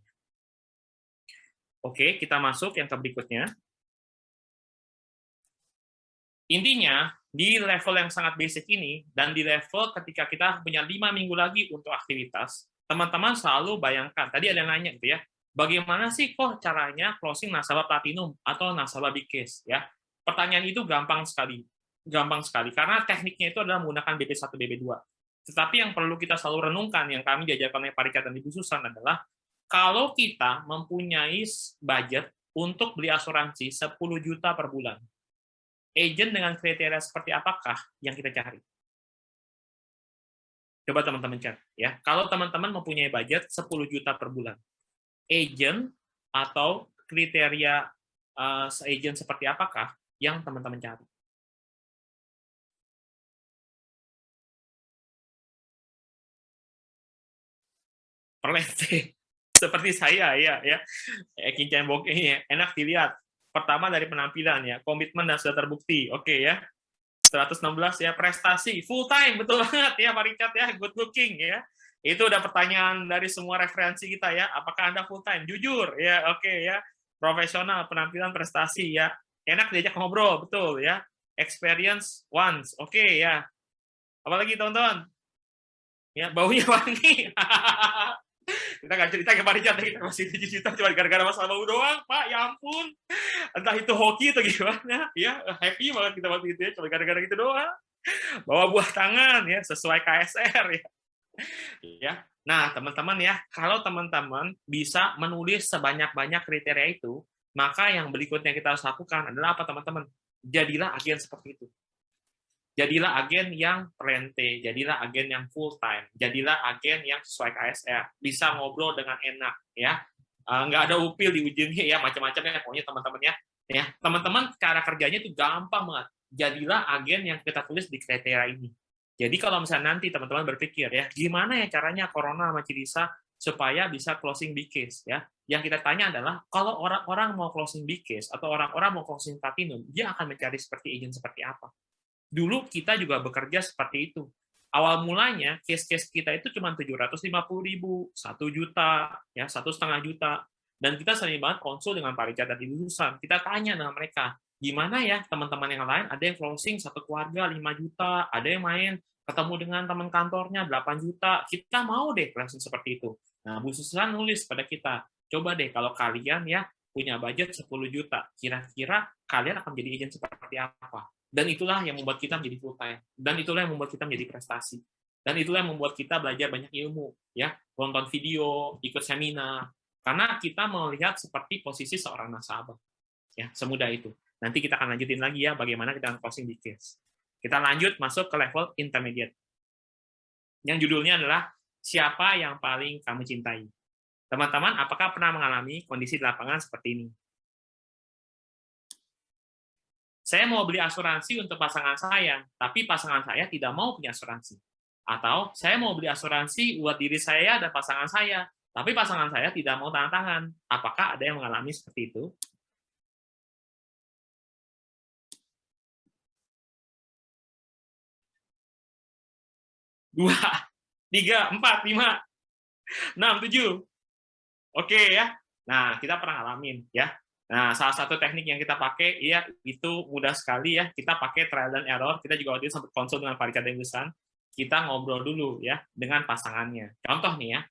[SPEAKER 3] Oke, kita masuk yang ke berikutnya. Intinya, di level yang sangat basic ini, dan di level ketika kita punya 5 minggu lagi untuk aktivitas, teman-teman selalu bayangkan, tadi ada yang nanya gitu ya, bagaimana sih kok caranya closing nasabah platinum atau nasabah big case, ya? Pertanyaan itu gampang sekali, karena tekniknya itu adalah menggunakan BP1, BP2. Tetapi yang perlu kita selalu renungkan, yang kami diajarkan oleh Pak Richard dan Ibu Susan adalah, kalau kita mempunyai budget untuk beli asuransi 10 juta per bulan, agent dengan kriteria seperti apakah yang kita cari? Coba teman-teman cek, ya. Kalau teman-teman mempunyai budget 10 juta per bulan, agent atau kriteria agent seperti apakah yang teman-teman cari? Perlente, seperti saya ya, Kincen Bok ini enak dilihat. Pertama dari penampilan ya, komitmen dan sudah terbukti, oke ya. 116 ya, prestasi full time, betul banget ya Pak Richard ya, good looking ya. Itu udah pertanyaan dari semua referensi kita ya, apakah Anda full time? Jujur ya, oke ya. Profesional, penampilan, prestasi ya. Enak diajak ngobrol, betul ya. Experience once, oke ya. Apalagi teman-teman? Ya, baunya wangi. Kita nggak cerita ke Pak Richard, kita masih 7 juta cuma gara-gara masalah bau doang, Pak, ya ampun. Entah itu hoki atau gimana, ya happy banget kita waktu itu ya, cuma gara-gara gitu doang. Bawa buah tangan ya, sesuai KSR ya. Ya. Nah, teman-teman ya, kalau teman-teman bisa menulis sebanyak-banyak kriteria itu, maka yang berikutnya kita harus lakukan adalah apa, teman-teman? Jadilah agen seperti itu. Jadilah agen yang perlente, jadilah agen yang full time, jadilah agen yang sesuai KSR, bisa ngobrol dengan enak, ya, nggak ada upil di ujungnya, ya, macam-macam ya, pokoknya teman-teman ya, teman-teman cara kerjanya itu gampang banget, jadilah agen yang kita tulis di kriteria ini. Jadi kalau misalnya nanti teman-teman berpikir ya, gimana ya caranya Corona sama Cilisa supaya bisa closing big case, ya, yang kita tanya adalah kalau orang-orang mau closing big case atau orang-orang mau closing platinum, dia akan mencari seperti agent seperti apa? Dulu kita juga bekerja seperti itu. Awal mulanya, case-case kita itu cuma 750.000, 1 juta, ya 1,5 juta. Dan kita sering banget konsul dengan Pak Richard dan Ibu Susan. Kita tanya dengan mereka, gimana ya teman-teman yang lain, ada yang closing 1 keluarga 5 juta, ada yang main ketemu dengan teman kantornya 8 juta. Kita mau deh closing seperti itu. Nah, Bu Susan nulis pada kita, coba deh kalau kalian ya punya budget 10 juta, kira-kira kalian akan jadi agent seperti apa? Dan itulah yang membuat kita menjadi full time. Dan itulah yang membuat kita menjadi prestasi. Dan itulah yang membuat kita belajar banyak ilmu, ya, nonton video, ikut seminar. Karena kita melihat seperti posisi seorang nasabah, ya, semudah itu. Nanti kita akan lanjutin lagi ya, bagaimana kita closing big case. Kita lanjut masuk ke level intermediate. Yang judulnya adalah siapa yang paling kamu cintai. Teman-teman, apakah pernah mengalami kondisi di lapangan seperti ini? Saya mau beli asuransi untuk pasangan saya, tapi pasangan saya tidak mau punya asuransi. Atau saya mau beli asuransi buat diri saya dan pasangan saya, tapi pasangan saya tidak mau tanda tangan. Apakah ada yang mengalami seperti itu? Dua, 3, 4, 5, 6, 7. Oke ya. Nah, kita pernah ngalamin ya. Nah, salah satu teknik yang kita pakai, ya, itu mudah sekali ya. Kita pakai trial dan error. Kita juga waktu itu sempat konsul dengan Pak Richard dan Busan. Kita ngobrol dulu ya dengan pasangannya. Contoh nih ya,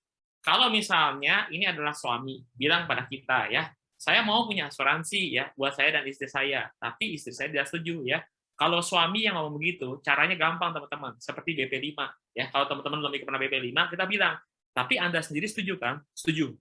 [SPEAKER 3] kalau misalnya ini adalah suami bilang pada kita ya, saya mau punya asuransi ya buat saya dan istri saya, tapi istri saya tidak setuju ya. Kalau suami yang ngomong begitu, caranya gampang teman-teman, seperti BP5 ya. Kalau teman-teman belum pernah BP5, kita bilang, tapi Anda sendiri setuju kan? Setuju.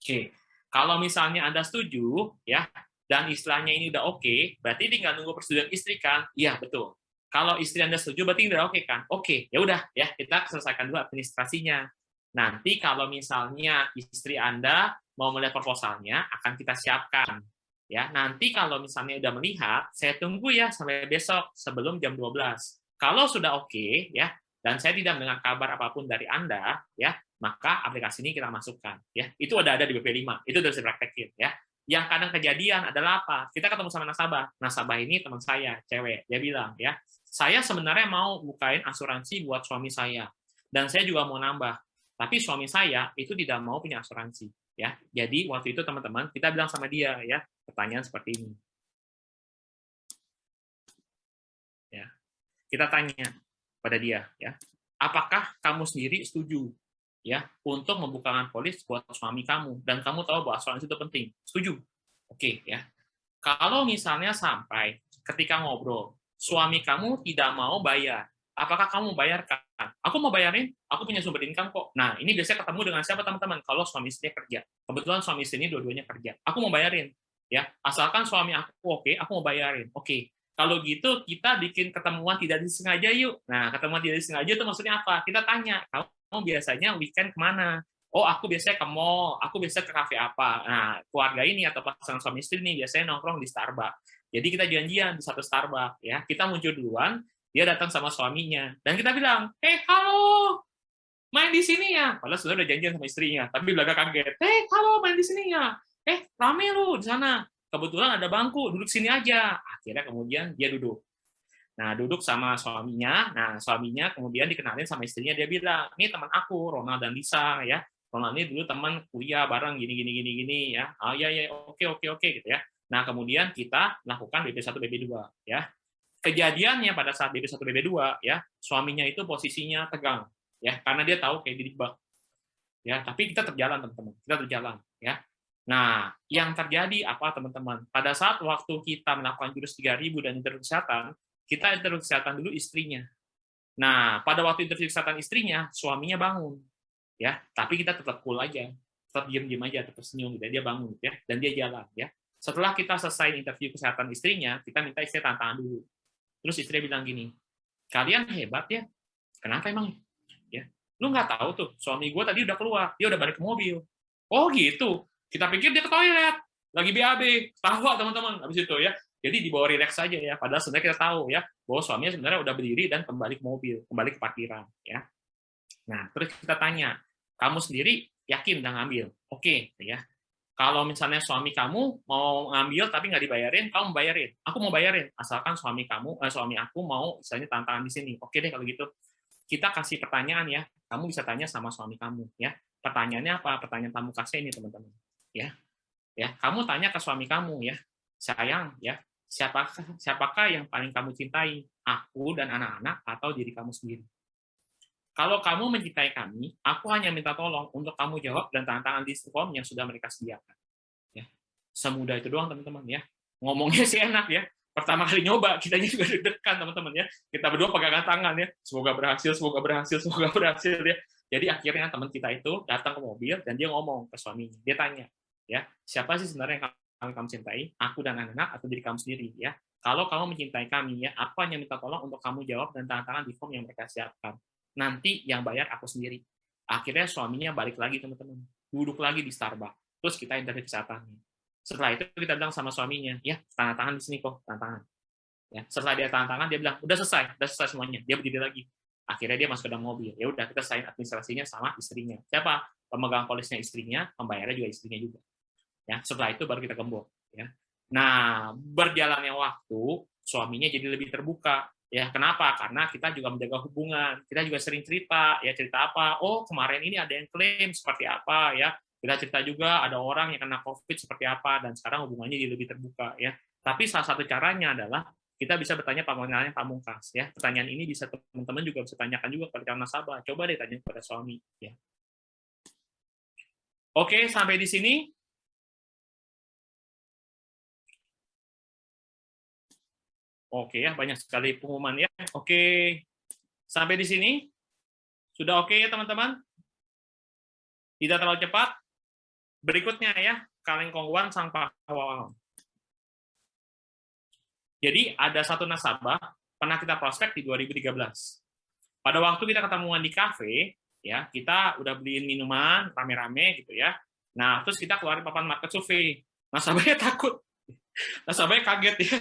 [SPEAKER 3] Oke. Kalau misalnya Anda setuju, ya, dan istilahnya ini udah oke, berarti tinggal nunggu persetujuan istri kan? Iya, betul. Kalau istri Anda setuju, berarti udah oke kan? Oke, ya udah, ya, kita selesaikan dulu administrasinya. Nanti kalau misalnya istri Anda mau melihat proposalnya, akan kita siapkan. Ya, nanti kalau misalnya udah melihat, saya tunggu ya sampai besok sebelum jam 12. Kalau sudah oke, ya, dan saya tidak mendengar kabar apapun dari Anda, ya, maka aplikasi ini kita masukkan, ya. Itu ada di BP5, itu udah saya praktekin, ya. Yang kadang kejadian adalah apa? Kita ketemu sama nasabah. Nasabah ini teman saya, cewek. Dia bilang, ya, saya sebenarnya mau bukain asuransi buat suami saya, dan saya juga mau nambah. Tapi suami saya itu tidak mau punya asuransi, ya. Jadi waktu itu teman-teman kita bilang sama dia, ya, pertanyaan seperti ini. Ya. Kita tanya pada dia, ya, apakah kamu sendiri setuju, ya, untuk membukakan polis buat suami kamu, dan kamu tahu bahwa asuransi itu penting? Setuju? Oke, ya. Kalau misalnya sampai ketika ngobrol, suami kamu tidak mau bayar, apakah kamu bayarkan? Aku mau bayarin, aku punya sumber income kok. Nah, ini biasanya ketemu dengan siapa teman-teman? Kalau suami istri kerja. Kebetulan suami istri ini dua-duanya kerja. Aku mau bayarin, ya. Asalkan suami aku oke, aku mau bayarin. Oke. Kalau gitu, kita bikin ketemuan tidak disengaja yuk. Nah, ketemuan tidak disengaja itu maksudnya apa? Kita tanya, kamu biasanya weekend kemana? Oh, aku biasanya ke mall, aku biasanya ke kafe apa. Nah, keluarga ini atau pasangan suami istri ini biasanya nongkrong di Starbucks. Jadi kita janjian di satu Starbucks, ya. Kita muncul duluan, dia datang sama suaminya. Dan kita bilang, halo, main di sini ya. Padahal sudah udah janjian sama istrinya, tapi belakang kaget. Halo, main di sini ya. Rame lu di sana. Kebetulan ada bangku, duduk sini aja. Akhirnya kemudian dia duduk. Nah, duduk sama suaminya. Nah, suaminya kemudian dikenalin sama istrinya. Dia bilang, ini teman aku, Ronald dan Lisa, ya. Ronald ini dulu teman kuliah bareng, gini, ya. Oh, iya, oke, gitu ya. Nah, kemudian kita lakukan BP1, BP2, ya. Kejadiannya pada saat BP1, BP2, ya, suaminya itu posisinya tegang, ya, karena dia tahu kayak dijebak. Ya, tapi kita terjalan, teman-teman. Kita terjalan, ya. Nah, yang terjadi apa, teman-teman? Pada saat waktu kita melakukan jurus 3000 dan interview kesehatan, kita interview kesehatan dulu istrinya. Nah, pada waktu interview kesehatan istrinya, suaminya bangun, ya. Tapi kita tetap cool aja, tetap diam-diam aja, tetap senyum, gitu. Dia bangun, ya, dan dia jalan, ya. Setelah kita selesai interview kesehatan istrinya, kita minta istri tantangan dulu. Terus istri bilang gini, kalian hebat ya. Kenapa emang? Ya, lu nggak tahu tuh, suami gue tadi udah keluar, dia udah balik ke mobil. Oh gitu. Kita pikir dia ke toilet, lagi BAB, tawa teman-teman, habis itu ya. Jadi dibawa rileks saja ya, padahal sebenarnya kita tahu ya, bahwa suaminya sebenarnya udah berdiri dan kembali ke mobil, kembali ke parkiran ya. Nah, terus kita tanya, kamu sendiri yakin udah ngambil? Oke, ya. Kalau misalnya suami kamu mau ngambil tapi nggak dibayarin, kamu bayarin. Aku mau bayarin, asalkan suami aku mau misalnya tantangan di sini. Oke deh kalau gitu. Kita kasih pertanyaan ya, kamu bisa tanya sama suami kamu ya. Pertanyaannya apa? Pertanyaan pamukasnya ini teman-teman. Ya, kamu tanya ke suami kamu ya, sayang ya, siapakah yang paling kamu cintai, aku dan anak-anak atau diri kamu sendiri? Kalau kamu mencintai kami, aku hanya minta tolong untuk kamu jawab dan tantangan di form yang sudah mereka sediakan. Ya, semudah itu doang teman-teman ya. Ngomongnya sih enak ya. Pertama kali nyoba, kita juga deg-degan teman-teman ya. Kita berdua pegangan tangan ya. Semoga berhasil ya. Jadi akhirnya teman kita itu datang ke mobil dan dia ngomong ke suaminya. Dia tanya, ya, siapa sih sebenarnya yang kamu cintai? Aku dan anak-anak atau diri kamu sendiri ya? Kalau kamu mencintai kami ya, aku hanya minta tolong untuk kamu jawab dan tantangan di form yang mereka siapkan. Nanti yang bayar aku sendiri. Akhirnya suaminya balik lagi teman-teman, duduk lagi di Starbucks. Terus kita interview kesehatannya. Setelah itu kita bilang sama suaminya, ya tanda tangan di sini kok, tanda tangan. Ya, setelah dia tanda tangan dia bilang udah selesai semuanya. Dia berdiri lagi. Akhirnya dia masuk ke dalam mobil. Ya udah kita sign administrasinya sama istrinya. Siapa? Pemegang polisnya istrinya, pembayarnya juga istrinya juga. Ya, setelah itu baru kita gembok. Ya. Nah, berjalannya waktu, suaminya jadi lebih terbuka. Ya, kenapa? Karena kita juga menjaga hubungan. Kita juga sering cerita. Ya, cerita apa? Oh, kemarin ini ada yang klaim seperti apa. Ya, kita cerita juga ada orang yang kena COVID seperti apa. Dan sekarang hubungannya jadi lebih terbuka. Ya, tapi salah satu caranya adalah kita bisa bertanya pertanyaan pamungkas. Ya, pertanyaan ini bisa teman-teman juga bisa tanyakan juga kepada nasabah. Coba deh tanya kepada suami. Ya. Oke, sampai di sini. Oke ya, banyak sekali pengumuman ya. Oke, sampai di sini. Sudah oke ya teman-teman? Tidak terlalu cepat. Berikutnya ya, kaleng kongguan sang pahlawan. Jadi ada satu nasabah, pernah kita prospek di 2013. Pada waktu kita ketemuan di kafe, ya kita udah beliin minuman rame-rame gitu ya. Nah, terus kita keluarin papan market survei. Nasabahnya takut. Nasabahnya kaget ya.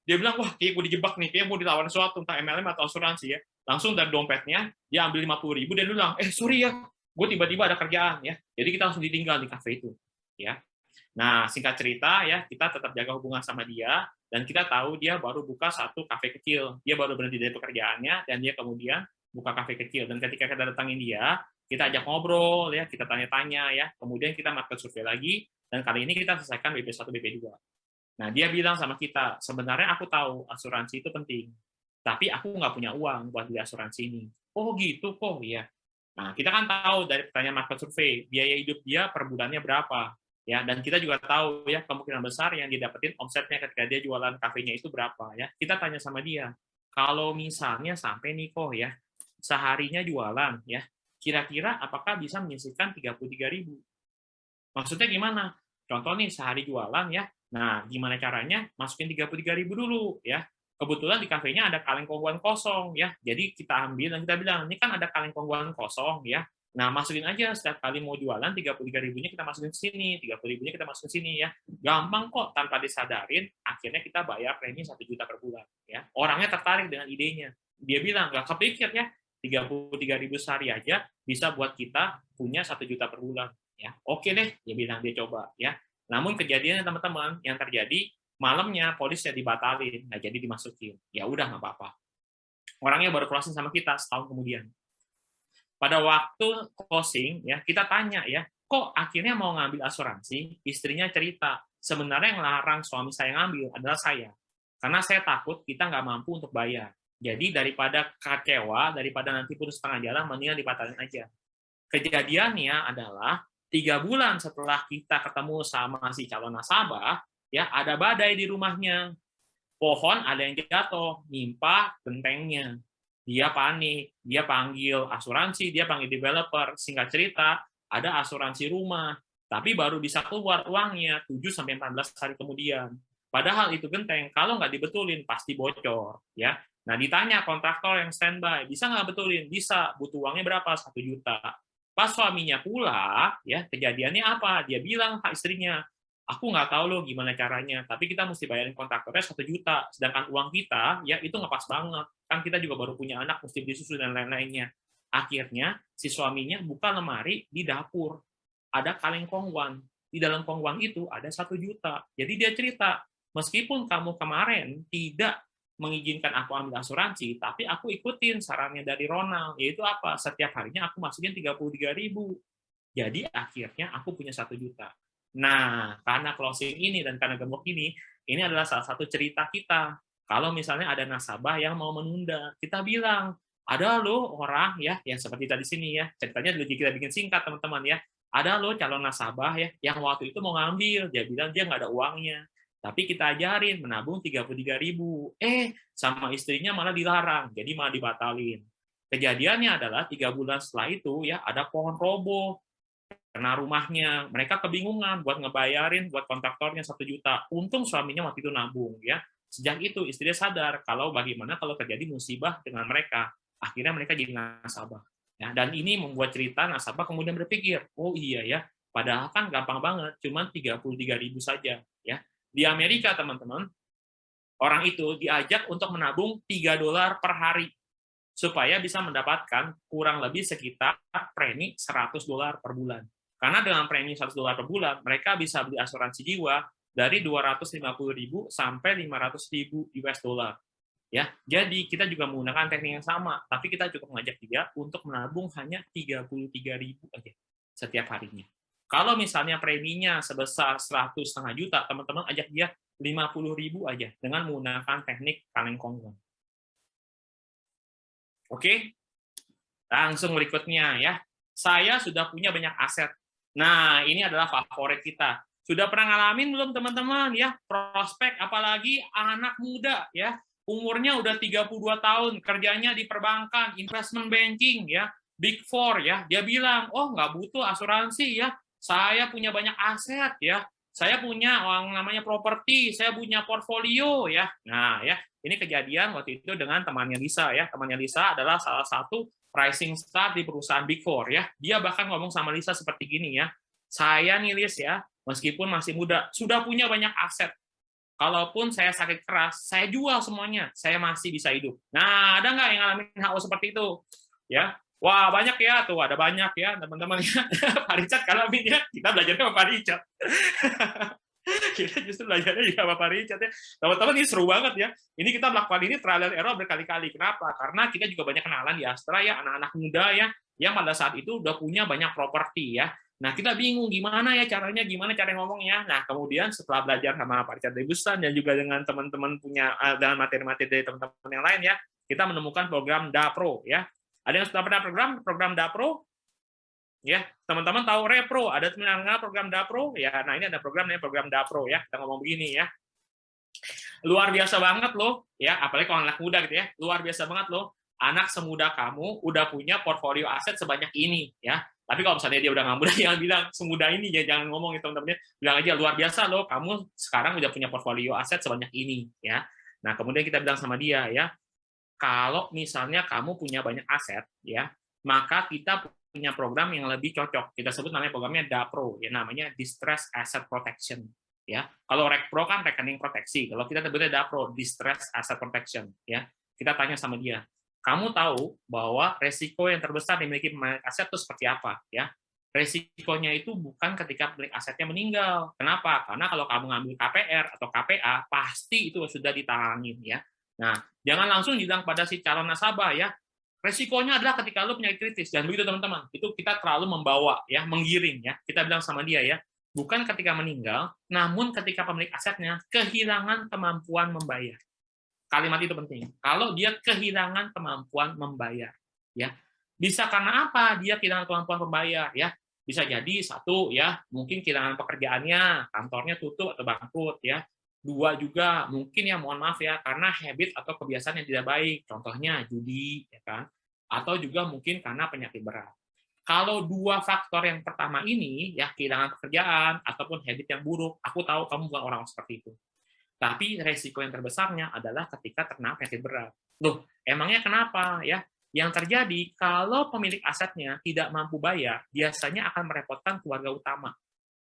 [SPEAKER 3] Dia bilang, wah, kayak gue dijebak nih, kayak mau ditawarin sesuatu, entah MLM atau asuransi ya. langsung dari dompetnya dia ambil 50.000 dan dia bilang, sorry ya, gue tiba-tiba ada kerjaan ya, jadi kita langsung ditinggal di kafe itu, ya. Nah, singkat cerita ya, kita tetap jaga hubungan sama dia, dan kita tahu dia baru buka satu kafe kecil, dia baru berhenti dari pekerjaannya, dan dia kemudian buka kafe kecil, dan ketika kita datangin dia, kita ajak ngobrol ya, kita tanya-tanya ya, kemudian kita market survei lagi, dan kali ini kita selesaikan BP1, BP2. Nah, dia bilang sama kita, sebenarnya aku tahu asuransi itu penting, tapi aku nggak punya uang buat beli asuransi ini. Oh gitu kok, ya. Nah, kita kan tahu dari pertanyaan market survei, biaya hidup dia per bulannya berapa, ya. Dan kita juga tahu ya kemungkinan besar yang didapetin omsetnya ketika dia jualan kafenya itu berapa, ya. Kita tanya sama dia, kalau misalnya sampai nih kok ya, seharinya jualan, ya, kira-kira apakah bisa menyisihkan 33.000? Maksudnya gimana? Contoh nih sehari jualan ya, nah gimana caranya masukin 33.000 dulu ya. Kebetulan di kafenya ada kaleng kongguan kosong ya, jadi kita ambil dan kita bilang ini kan ada kaleng kongguan kosong ya. Nah masukin aja setiap kali mau jualan 33.000-nya kita masukin sini, 30.000-nya kita masukin sini ya. Gampang kok tanpa disadarin, akhirnya kita bayar premi 1 juta per bulan ya. Orangnya tertarik dengan idenya. Dia bilang nggak kepikir ya 33.000 sehari aja bisa buat kita punya 1 juta per bulan. Ya, oke deh, dia bilang dia coba ya. Namun kejadiannya teman-teman yang terjadi malamnya polisnya dibatalin, nggak jadi dimasukin. Ya udah nggak apa-apa. Orangnya baru closing sama kita setahun kemudian. Pada waktu closing ya kita tanya ya, kok akhirnya mau ngambil asuransi? Istrinya cerita sebenarnya yang larang suami saya ngambil adalah saya, karena saya takut kita nggak mampu untuk bayar. Jadi daripada kecewa, daripada nanti putus setengah jalan, mendingan dibatalin aja. Kejadiannya adalah 3 bulan setelah kita ketemu sama si calon nasabah, ya ada badai di rumahnya. Pohon ada yang jatuh, nimpa gentengnya. Dia panik, dia panggil asuransi, dia panggil developer. Singkat cerita, ada asuransi rumah, tapi baru bisa keluar uangnya 7-14 hari kemudian. Padahal itu genteng, kalau nggak dibetulin pasti bocor. Ya. Nah ditanya kontraktor yang standby, bisa nggak betulin? Bisa, butuh uangnya berapa? 1 juta. Pas suaminya pulang, ya kejadiannya apa? Dia bilang ke istrinya, aku nggak tahu loh gimana caranya, tapi kita mesti bayarin kontraktornya 1 juta, sedangkan uang kita, ya itu nggak pas banget. Kan kita juga baru punya anak, mesti beli susu dan lain-lainnya. Akhirnya, si suaminya buka lemari di dapur. Ada kaleng kongguan. Di dalam kongguan itu ada 1 juta. Jadi dia cerita, meskipun kamu kemarin tidak mengizinkan aku ambil asuransi, tapi aku ikutin sarannya dari Ronald, yaitu apa? Setiap harinya aku masukin 33.000. Jadi akhirnya aku punya 1 juta. Nah, karena closing ini dan karena gembok ini adalah salah satu cerita kita. Kalau misalnya ada nasabah yang mau menunda, kita bilang, ada loh orang ya, yang seperti tadi sini ya, ceritanya dulu kita bikin singkat teman-teman ya, ada loh calon nasabah ya, yang waktu itu mau ngambil, dia bilang dia nggak ada uangnya. Tapi kita ajarin menabung 33.000. Sama istrinya malah dilarang, jadi malah dibatalin. Kejadiannya adalah 3 bulan setelah itu ya ada pohon roboh kena rumahnya. Mereka kebingungan buat ngebayarin buat kontraktornya 1 juta. Untung suaminya waktu itu nabung ya. Sejak itu istrinya sadar kalau bagaimana kalau terjadi musibah dengan mereka. Akhirnya mereka jadi nasabah. Ya, dan ini membuat cerita nasabah kemudian berpikir, oh iya ya, padahal kan gampang banget, cuma 33.000 saja ya. Di Amerika, teman-teman, orang itu diajak untuk menabung $3 per hari supaya bisa mendapatkan kurang lebih sekitar premi $100 per bulan. Karena dengan premi $100 per bulan, mereka bisa beli asuransi jiwa dari 250.000 sampai 500.000 US dollar. Ya, jadi kita juga menggunakan teknik yang sama, tapi kita cukup mengajak dia untuk menabung hanya 33.000 aja setiap harinya. Kalau misalnya preminya sebesar 100,5 juta, teman-teman ajak dia 50.000 aja dengan menggunakan teknik kaleng kongguan. Oke, langsung berikutnya ya. Saya sudah punya banyak aset. Nah, ini adalah favorit kita. Sudah pernah ngalamin belum teman-teman ya? Prospek apalagi anak muda ya. Umurnya udah 32 tahun, kerjanya di perbankan, investment banking ya, Big Four ya. Dia bilang, "Oh, nggak butuh asuransi ya. Saya punya banyak aset ya. Saya punya yang namanya properti, saya punya portfolio ya." Nah, ya, ini kejadian waktu itu dengan temannya Lisa ya. Temannya Lisa adalah salah satu rising star di perusahaan Big Four ya. Dia bahkan ngomong sama Lisa seperti gini ya. "Saya nih Lis ya, meskipun masih muda, sudah punya banyak aset. kalaupun saya sakit keras, saya jual semuanya, saya masih bisa hidup. Nah, ada nggak yang ngalamin HO seperti itu? Ya, wah banyak ya tuh, ada banyak ya teman-teman ya. Pak Richard ngalamin ya, kita belajarnya sama Pak Richard. Kita justru belajarnya juga sama Pak Richard ya. Teman-teman ini seru banget ya. Ini kita melakukan ini trial and error berkali-kali. Kenapa? Karena kita juga banyak kenalan di Astra ya, anak-anak muda ya, yang pada saat itu udah punya banyak properti ya. Nah, kita bingung gimana cara ngomongnya. Nah, kemudian setelah belajar sama Pak Richard Debusan dan juga dengan teman-teman punya dengan materi-materi dari teman-teman yang lain ya, kita menemukan program DAPRO ya. Ada yang sudah pernah program DAPRO? Ya, teman-teman tahu Repro, ada mengenal program DAPRO? Ya, nah ini ada namanya program DAPRO ya. Kita ngomong begini ya. Luar biasa banget loh, ya, apalagi kalau anak muda gitu ya. Luar biasa banget loh. Anak semuda kamu udah punya portfolio aset sebanyak ini ya. Tapi kalau misalnya dia udah nggak muda, jangan bilang semuda ini ya, jangan ngomong itu teman-teman. Bilang aja luar biasa loh, kamu sekarang udah punya portfolio aset sebanyak ini ya. Nah, kemudian kita bilang sama dia ya, kalau misalnya kamu punya banyak aset ya, maka kita punya program yang lebih cocok. Kita sebut namanya programnya DAPRO, ya namanya Distress Asset Protection. Ya, kalau RECPRO kan rekening proteksi. Kalau kita sebutnya DAPRO, Distress Asset Protection. Ya, kita tanya sama dia, kamu tahu bahwa resiko yang terbesar dimiliki pemilik aset itu seperti apa? Ya, resikonya itu bukan ketika pemilik asetnya meninggal. Kenapa? Karena kalau kamu ngambil KPR atau KPA, pasti itu sudah ditangani. Ya. Nah, jangan langsung bilang pada si calon nasabah ya. Resikonya adalah ketika lu penyakit kritis, dan begitu teman-teman, itu kita terlalu membawa ya, menggiring ya. Kita bilang sama dia ya, bukan ketika meninggal, namun ketika pemilik asetnya kehilangan kemampuan membayar. Kalimat itu penting. Kalau dia kehilangan kemampuan membayar, ya bisa karena apa dia kehilangan kemampuan membayar ya? Bisa jadi satu ya, mungkin kehilangan pekerjaannya, kantornya tutup atau bangkrut ya. Dua juga mungkin ya mohon maaf ya karena habit atau kebiasaan yang tidak baik, contohnya judi ya kan, atau juga mungkin karena penyakit berat. Kalau dua faktor yang pertama ini ya kehilangan pekerjaan ataupun habit yang buruk, aku tahu kamu bukan orang seperti itu. Tapi resiko yang terbesarnya adalah ketika terkena penyakit berat. Loh, emangnya kenapa ya? Yang terjadi kalau pemilik asetnya tidak mampu bayar, biasanya akan merepotkan keluarga utama.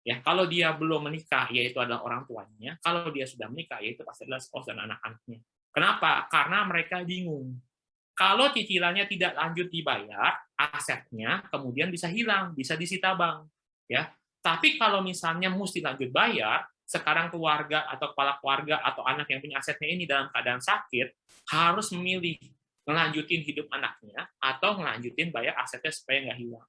[SPEAKER 3] Ya, kalau dia belum menikah, yaitu adalah orang tuanya. Kalau dia sudah menikah, yaitu pasti adalah spouse dan anak-anaknya. Kenapa? Karena mereka bingung. Kalau cicilannya tidak lanjut dibayar, asetnya kemudian bisa hilang, bisa disita bank. Ya, tapi kalau misalnya mesti lanjut bayar, sekarang keluarga atau kepala keluarga atau anak yang punya asetnya ini dalam keadaan sakit, harus memilih ngelanjutin hidup anaknya atau ngelanjutin bayar asetnya supaya nggak hilang.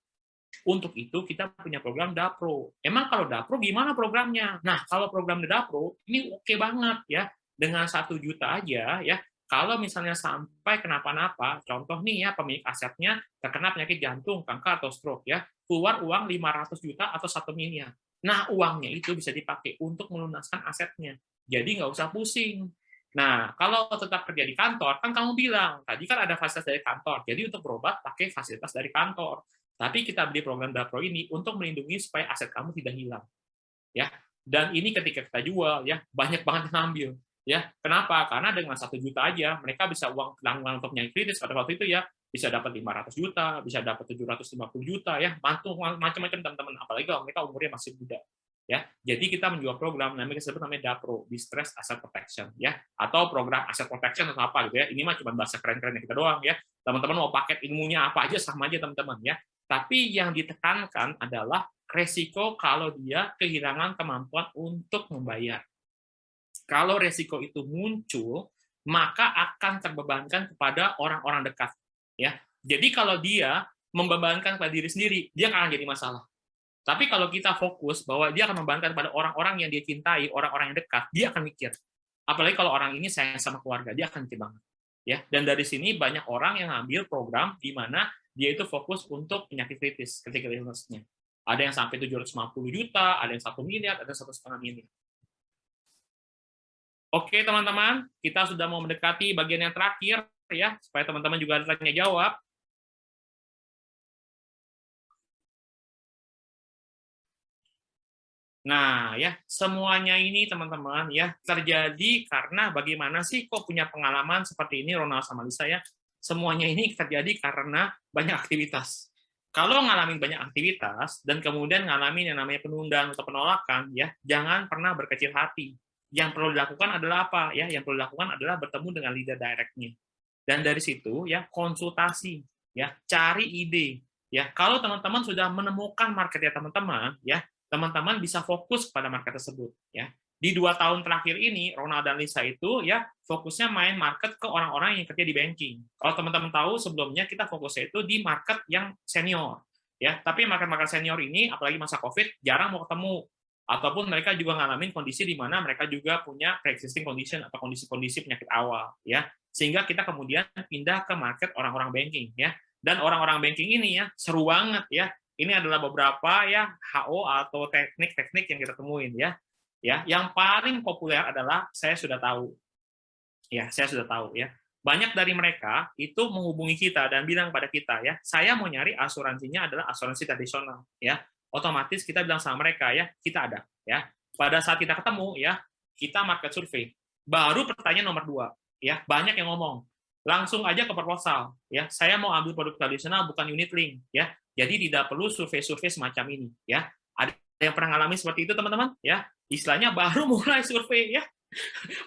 [SPEAKER 3] Untuk itu kita punya program DAPRO. Emang kalau DAPRO gimana programnya? Nah, kalau program DAPRO ini oke banget ya. Dengan 1 juta aja ya. Kalau misalnya sampai kenapa-napa, contoh nih ya pemilik asetnya terkena penyakit jantung, kanker atau stroke ya, keluar uang 500 juta atau 1 miliar. Nah, uangnya itu bisa dipakai untuk melunaskan asetnya. Jadi nggak usah pusing. Nah, kalau tetap kerja di kantor, kan kamu bilang, tadi kan ada fasilitas dari kantor. Jadi untuk berobat pakai fasilitas dari kantor. Tapi kita beli program DAPRO ini untuk melindungi supaya aset kamu tidak hilang. Ya. Dan ini ketika kita jual ya, banyak banget yang ngambil. Ya. Kenapa? Karena dengan 1 juta aja mereka bisa uang tanggungan untuk penyakit kritis pada waktu itu ya, bisa dapat 500 juta, bisa dapat 750 juta ya, macam-macam teman-teman, apalagi kalau mereka umurnya masih muda. Ya, jadi kita menjual program namanya DAPRO, Distress Asset Protection ya, atau program Asset Protection atau apa gitu ya. Ini mah cuma bahasa keren-keren kita doang ya. Teman-teman mau paket ilmunya apa aja sama aja teman-teman ya. Tapi yang ditekankan adalah resiko kalau dia kehilangan kemampuan untuk membayar. Kalau resiko itu muncul, maka akan terbebankan kepada orang-orang dekat ya. Jadi kalau dia membebankan pada diri sendiri, dia nggak akan jadi masalah. Tapi kalau kita fokus bahwa dia akan membebankan pada orang-orang yang dia cintai, orang-orang yang dekat, dia akan mikir. Apalagi kalau orang ini sayang sama keluarga, dia akan mikir banget. Ya, dan dari sini banyak orang yang ngambil program di mana dia itu fokus untuk penyakit kritis ketika illness-nya. Ada yang sampai 750 juta, ada yang 1 miliar, ada 1,5 miliar. Oke, teman-teman, kita sudah mau mendekati bagian yang terakhir ya, supaya teman-teman juga ada tanya jawab. Nah, ya, semuanya ini teman-teman ya terjadi karena bagaimana sih kok punya pengalaman seperti ini Ronald sama Lisa ya? Semuanya ini terjadi karena banyak aktivitas. Kalau ngalamin banyak aktivitas dan kemudian ngalamin yang namanya penundaan atau penolakan ya, jangan pernah berkecil hati. yang perlu dilakukan adalah apa ya? Yang perlu dilakukan adalah bertemu dengan leader direct-nya. Dan dari situ ya konsultasi, ya cari ide. Ya, kalau teman-teman sudah menemukan marketnya teman-teman, ya teman-teman bisa fokus pada market tersebut. Ya, di 2 tahun terakhir ini, Ronald dan Lisa itu ya fokusnya main market ke orang-orang yang kerja di banking. Kalau teman-teman tahu sebelumnya kita fokusnya itu di market yang senior. Ya, tapi market-market senior ini, apalagi masa COVID, jarang mau ketemu. Ataupun mereka juga ngalamin kondisi di mana mereka juga punya pre-existing condition atau kondisi-kondisi penyakit awal. Ya, sehingga kita kemudian pindah ke market orang-orang banking. Ya, dan orang-orang banking ini ya seru banget ya. Ini adalah beberapa ya HO atau teknik-teknik yang kita temuin ya. Ya, yang paling populer adalah saya sudah tahu. Ya, saya sudah tahu ya. Banyak dari mereka itu menghubungi kita dan bilang pada kita ya, saya mau nyari asuransinya adalah asuransi tradisional ya. Otomatis kita bilang sama mereka ya, kita ada ya. Pada saat kita ketemu ya, kita market survey. Baru pertanyaan nomor 2 ya, banyak yang ngomong langsung aja ke proposal ya, saya mau ambil produk tradisional bukan unit link ya, jadi tidak perlu survei-survei semacam ini ya. Ada yang pernah ngalami seperti itu teman-teman ya, istilahnya baru mulai survei ya,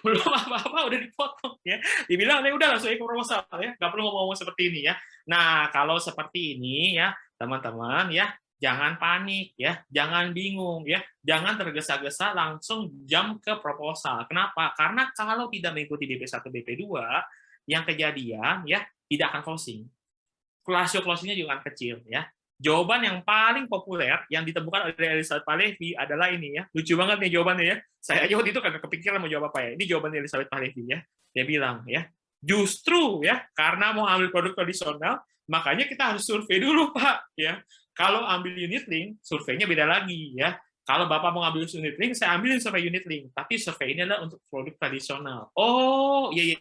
[SPEAKER 3] belum apa-apa udah dipotong ya, dibilang udah langsung ikut proposal ya, nggak perlu ngomong seperti ini ya. Nah kalau seperti ini ya teman-teman ya, jangan panik ya, jangan bingung ya, jangan tergesa-gesa langsung jump ke proposal. Kenapa? Karena kalau tidak mengikuti BP1 BP2 yang kejadian ya tidak akan closing. Rasio closingnya juga akan kecil ya. Jawaban yang paling populer yang ditemukan oleh Elizabeth Pahlevi adalah ini ya. Lucu banget nih jawabannya ya. Saya aja waktu itu kagak kepikiran mau jawab apa ya. Ini jawaban Elizabeth Pahlevi ya. Dia bilang ya, justru ya karena mau ambil produk tradisional, makanya kita harus survei dulu Pak ya. Kalau ambil unit link, surveinya beda lagi ya. Kalau Bapak mau ngambil unit link, saya ambilin survei unit link. Tapi survei ini adalah untuk produk tradisional. Oh, iya.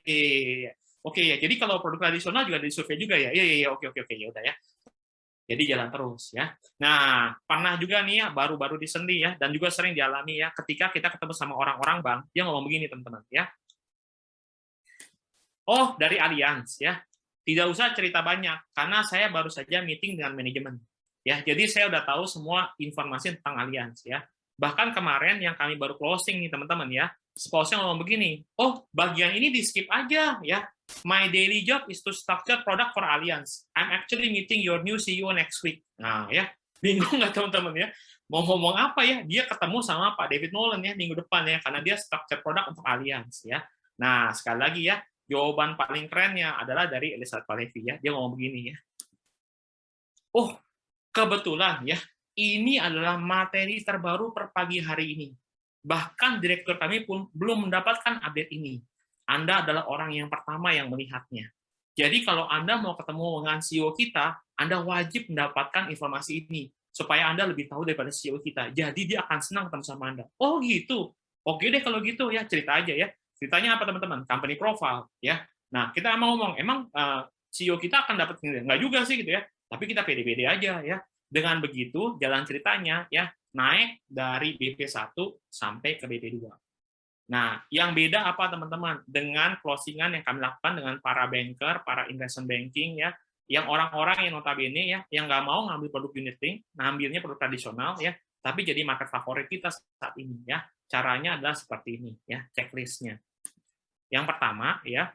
[SPEAKER 3] Oke ya, jadi kalau produk tradisional juga disurvei juga ya? Iya, oke, ya udah ya. Jadi jalan terus ya. Nah, pernah juga nih ya, baru-baru di Sendi ya, dan juga sering dialami ya, ketika kita ketemu sama orang-orang bank, dia ngomong begini teman-teman ya. Oh, dari Allianz ya. Tidak usah cerita banyak, karena saya baru saja meeting dengan manajemen. Ya, jadi saya udah tahu semua informasi tentang Allianz ya. Bahkan kemarin yang kami baru closing nih teman-teman ya, spouse-nya ngomong begini, oh bagian ini di skip aja ya. My daily job is to structure product for Allianz. I'm actually meeting your new CEO next week. Nah ya, bingung nggak teman-teman ya? Mau ngomong apa ya? Dia ketemu sama Pak David Nolan ya minggu depan ya, karena dia structure product untuk Allianz ya. Nah sekali lagi ya, jawaban paling kerennya adalah dari Elizabeth Pahlevi ya. Dia ngomong begini ya. Oh kebetulan ya, ini adalah materi terbaru per pagi hari ini. Bahkan direktur kami pun belum mendapatkan update ini. Anda adalah orang yang pertama yang melihatnya. Jadi kalau Anda mau ketemu dengan CEO kita, Anda wajib mendapatkan informasi ini supaya Anda lebih tahu daripada CEO kita. Jadi dia akan senang ketemu sama Anda. Oh gitu. Oke deh kalau gitu ya, cerita aja ya. Ceritanya apa teman-teman? Company profile ya. Nah, kita mau ngomong, emang CEO kita akan dapat enggak juga sih gitu ya. Tapi kita pede-pede aja ya. Dengan begitu jalan ceritanya ya naik dari BP1 sampai ke BP2. Nah, yang beda apa teman-teman? Dengan closingan yang kami lakukan dengan para banker, para investment banking ya, yang orang-orang yang notabene ya, yang nggak mau ngambil produk unit link, ngambilnya produk tradisional ya, tapi jadi market favorit kita saat ini ya. Caranya adalah seperti ini ya, checklistnya. Yang pertama ya,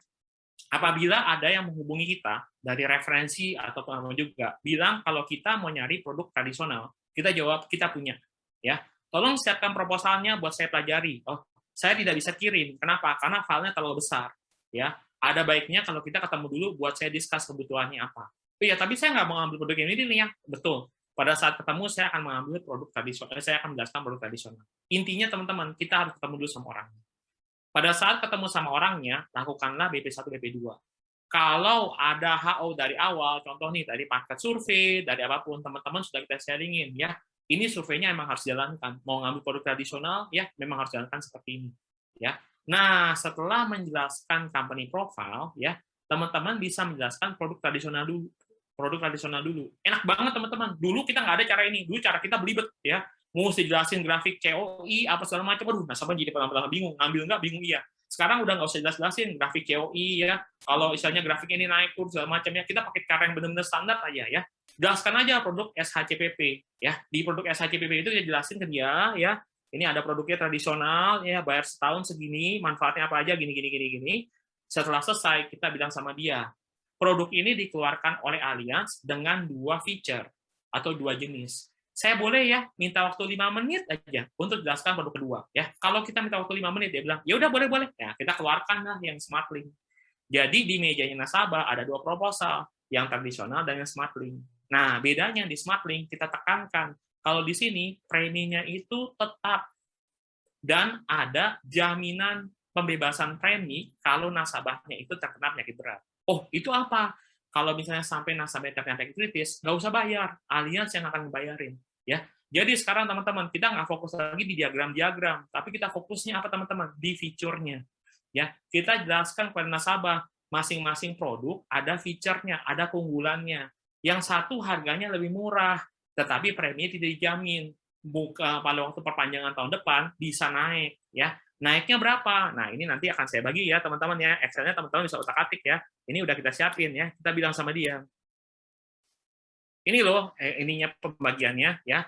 [SPEAKER 3] apabila ada yang menghubungi kita dari referensi atau pengalaman juga bilang kalau kita mau nyari produk tradisional, kita jawab kita punya ya. Tolong siapkan proposalnya buat saya pelajari. Oh, saya tidak bisa kirim. Kenapa? Karena filenya terlalu besar. Ya, ada baiknya kalau kita ketemu dulu buat saya discuss kebutuhannya apa. Iya, tapi saya nggak mau ngambil produk ini nih ya. Betul. Pada saat ketemu saya akan mengambil produk tradisional. Saya akan menjelaskan produk tradisional. Intinya teman-teman, kita harus ketemu dulu sama orangnya. Pada saat ketemu sama orangnya, lakukanlah BP1, BP2. Kalau ada HO dari awal, contoh nih dari market survei, dari apapun teman-teman sudah kita sharingin ya. Ini surveinya emang harus jalankan. Mau ngambil produk tradisional, ya memang harus jalankan seperti ini. Ya. Nah, setelah menjelaskan company profile, ya teman-teman bisa menjelaskan produk tradisional dulu. Produk tradisional dulu. Enak banget teman-teman. Dulu kita nggak ada cara ini. Dulu cara kita belibet, ya. Mesti jelasin grafik COI, apa segala macam. Aduh, nasabah jadi pertama-tama bingung. Ngambil nggak, bingung iya. Sekarang udah nggak usah jelas-jelasin grafik COI, ya. Kalau misalnya grafik ini naik, turun, segala macamnya, kita pakai cara yang benar-benar standar aja, ya. Jelaskan aja produk SHCPP ya. Di produk SHCPP itu dia jelasin ke dia ya Ini ada produknya tradisional, ya bayar setahun segini, manfaatnya apa aja, gini. Setelah selesai, kita bilang sama dia, produk ini dikeluarkan oleh Allianz dengan 2 feature atau 2 jenis. Saya boleh ya minta waktu 5 menit aja untuk jelaskan produk kedua. Ya, kalau kita minta waktu 5 menit, dia bilang, ya udah boleh. Ya, kita keluarkan lah yang SmartLink. Jadi di mejanya nasabah ada 2 proposal, yang tradisional dan yang SmartLink. Nah, bedanya di SmartLink kita tekankan, kalau di sini preminya itu tetap dan ada jaminan pembebasan premi kalau nasabahnya itu terkena penyakit berat. Oh, itu apa? Kalau misalnya sampai nasabah terkena penyakit kritis, nggak usah bayar, Allianz yang akan membayarin. Ya, jadi sekarang teman-teman kita nggak fokus lagi di diagram, tapi kita fokusnya apa teman-teman? Di fiturnya. Ya, kita jelaskan kepada nasabah masing-masing produk ada fiturnya, ada keunggulannya. Yang satu harganya lebih murah, tetapi premi tidak dijamin. Pada waktu perpanjangan tahun depan bisa naik, ya. Naiknya berapa? Nah, ini nanti akan saya bagi ya, teman-teman ya. Excel-nya teman-teman bisa utak-atik ya. Ini udah kita siapin ya. Kita bilang sama dia. Ini loh ininya pembagiannya ya.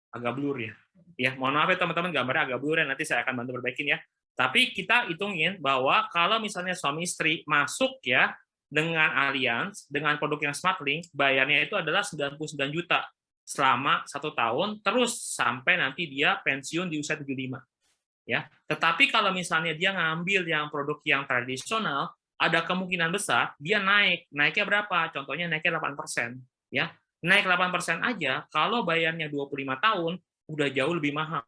[SPEAKER 3] Agak blur ya. Ya, mohon maaf ya teman-teman, gambarnya agak blur ya, nanti saya akan bantu perbaikin ya. Tapi kita hitungin bahwa kalau misalnya suami istri masuk ya dengan Allianz, dengan produk yang SmartLink, bayarnya itu adalah 99 juta selama 1 tahun, terus sampai nanti dia pensiun di usia 75. Ya. Tetapi kalau misalnya dia ngambil yang produk yang tradisional, ada kemungkinan besar dia naiknya berapa? Contohnya naiknya 8%. Ya. Naik 8% aja, kalau bayarnya 25 tahun, udah jauh lebih mahal.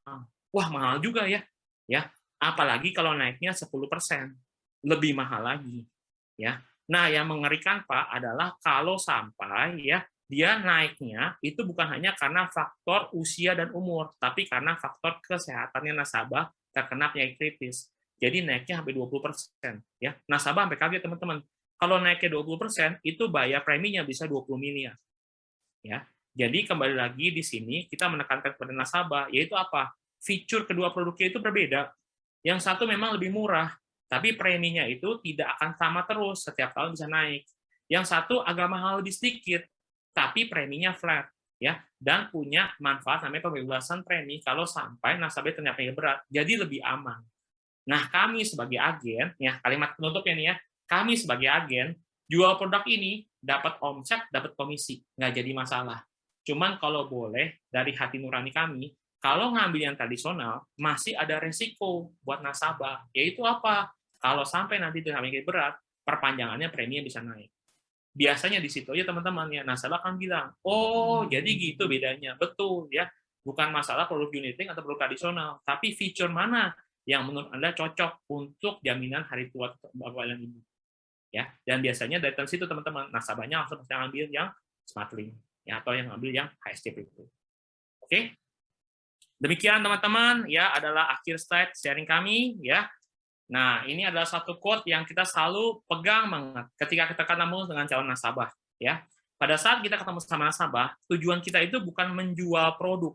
[SPEAKER 3] Wah, mahal juga ya. Ya. Apalagi kalau naiknya 10%, lebih mahal lagi. Ya. Nah, yang mengerikan Pak adalah kalau sampai ya dia naiknya itu bukan hanya karena faktor usia dan umur, tapi karena faktor kesehatannya nasabah terkena penyakit kritis. Jadi naiknya sampai 20%. Ya. Nasabah sampai kaget teman-teman. Kalau naiknya 20%, itu bayar preminya bisa 20 miliar. Ya. Jadi kembali lagi di sini kita menekankan kepada nasabah, yaitu apa? Fitur kedua produknya itu berbeda. Yang satu memang lebih murah, tapi preminya itu tidak akan sama terus, setiap tahun bisa naik. Yang satu agak mahal lebih sedikit, tapi preminya flat, ya, dan punya manfaat namanya pembebasan premi kalau sampai nasabah ternyata berat, jadi lebih aman. Nah, kami sebagai agen, ya kalimat penutupnya nih ya, kami sebagai agen jual produk ini dapat omset, dapat komisi, nggak jadi masalah. Cuman kalau boleh dari hati nurani kami, kalau ngambil yang tradisional, masih ada resiko buat nasabah. Yaitu apa? Kalau sampai nanti terkena berat, perpanjangannya premi bisa naik. Biasanya di situ aja teman-teman ya, nasabah akan bilang, oh jadi gitu bedanya. Betul ya, bukan masalah produk unit-link atau produk tradisional, tapi fitur mana yang menurut Anda cocok untuk jaminan hari tua Bapak dan Ibu. Ya, dan biasanya dari situ teman-teman, nasabahnya langsung ambil yang SmartLink ya, atau yang ambil yang HSCP itu. Oke? Demikian teman-teman ya, adalah akhir slide sharing kami ya. Nah, ini adalah satu quote yang kita selalu pegang banget ketika kita ketemu dengan calon nasabah ya. Pada saat kita ketemu sama nasabah, tujuan kita itu bukan menjual produk,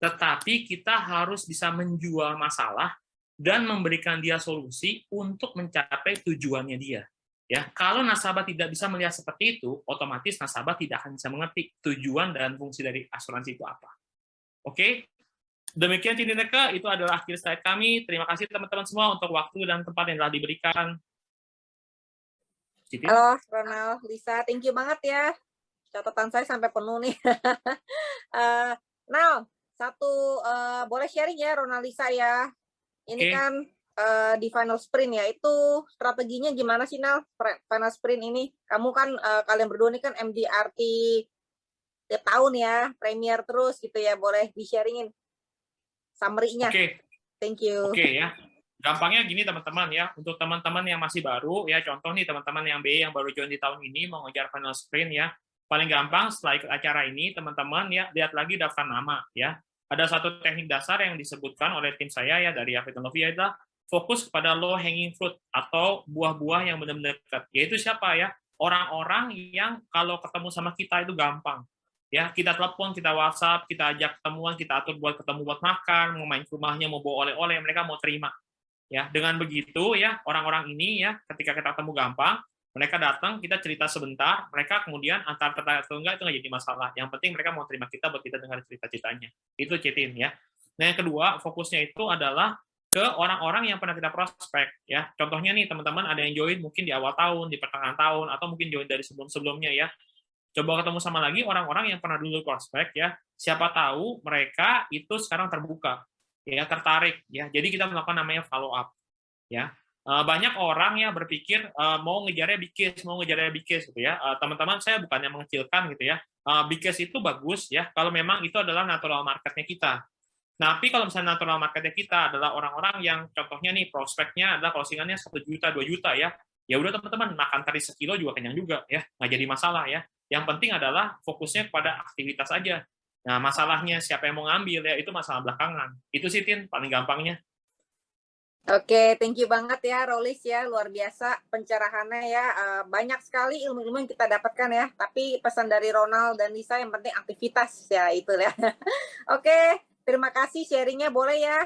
[SPEAKER 3] tetapi kita harus bisa menjual masalah dan memberikan dia solusi untuk mencapai tujuannya dia. Ya, kalau nasabah tidak bisa melihat seperti itu, otomatis nasabah tidak akan bisa mengerti tujuan dan fungsi dari asuransi itu apa. Oke? Demikian Cintineka, itu adalah akhir slide kami. Terima kasih teman-teman semua untuk waktu dan tempat yang telah diberikan. Citin.
[SPEAKER 5] Halo, Ronald, Lisa, thank you banget ya. Catatan saya sampai penuh nih. Now, boleh sharing ya, Ronald, Lisa ya. Ini kan di final sprint ya, itu strateginya gimana sih, Nal? Final sprint ini, kamu kan, kalian berdua ini kan MDRT tiap tahun ya, premier terus gitu ya, boleh di-sharingin summary-nya.
[SPEAKER 3] Oke.
[SPEAKER 5] Thank you.
[SPEAKER 3] Oke ya. Gampangnya gini teman-teman ya, untuk teman-teman yang masih baru ya, contoh nih teman-teman yang B yang baru join di tahun ini mau ngejar final sprint ya, paling gampang setelah ikut acara ini teman-teman ya lihat lagi daftar nama ya. Ada satu teknik dasar yang disebutkan oleh tim saya ya dari Afid Novia, adalah fokus kepada low hanging fruit atau buah-buah yang benar-benar dekat. Yaitu siapa ya? Orang-orang yang kalau ketemu sama kita itu gampang. Ya, kita telepon, kita WhatsApp, kita ajak ketemuan, kita atur buat ketemu buat makan, mau main ke rumahnya, mau bawa oleh-oleh, mereka mau terima. Ya, dengan begitu ya, orang-orang ini ya, ketika kita ketemu gampang, mereka datang, kita cerita sebentar, mereka kemudian antar tertarik atau enggak itu nggak jadi masalah. Yang penting mereka mau terima kita buat kita dengar cerita-ceritanya. Itu Citin ya. Nah, yang kedua, fokusnya itu adalah ke orang-orang yang pernah kita prospek ya. Contohnya nih teman-teman ada yang join mungkin di awal tahun, di pertengahan tahun, atau mungkin join dari sebelum-sebelumnya ya. Coba ketemu sama lagi orang-orang yang pernah dulu prospek ya. Siapa tahu mereka itu sekarang terbuka, ya tertarik ya. Jadi kita melakukan namanya follow up ya. Banyak orang ya berpikir mau ngejarnya bikes gitu ya. Teman-teman saya bukannya mengecilkan gitu ya. Bikes itu bagus ya kalau memang itu adalah natural marketnya kita. Tapi kalau misalnya natural marketnya kita adalah orang-orang yang contohnya nih prospeknya adalah closingannya 1 juta, 2 juta ya. Ya udah teman-teman makan teri sekilo juga kenyang juga ya, nggak jadi masalah ya. Yang penting adalah fokusnya pada aktivitas aja. Nah, masalahnya siapa yang mau ngambil ya itu masalah belakangan. Itu sih Tin paling gampangnya.
[SPEAKER 5] Oke, thank you banget ya Rolis ya, luar biasa pencerahannya ya. Banyak sekali ilmu-ilmu yang kita dapatkan ya. Tapi pesan dari Ronald dan Lisa yang penting aktivitas ya itu ya. Oke, terima kasih sharingnya boleh ya.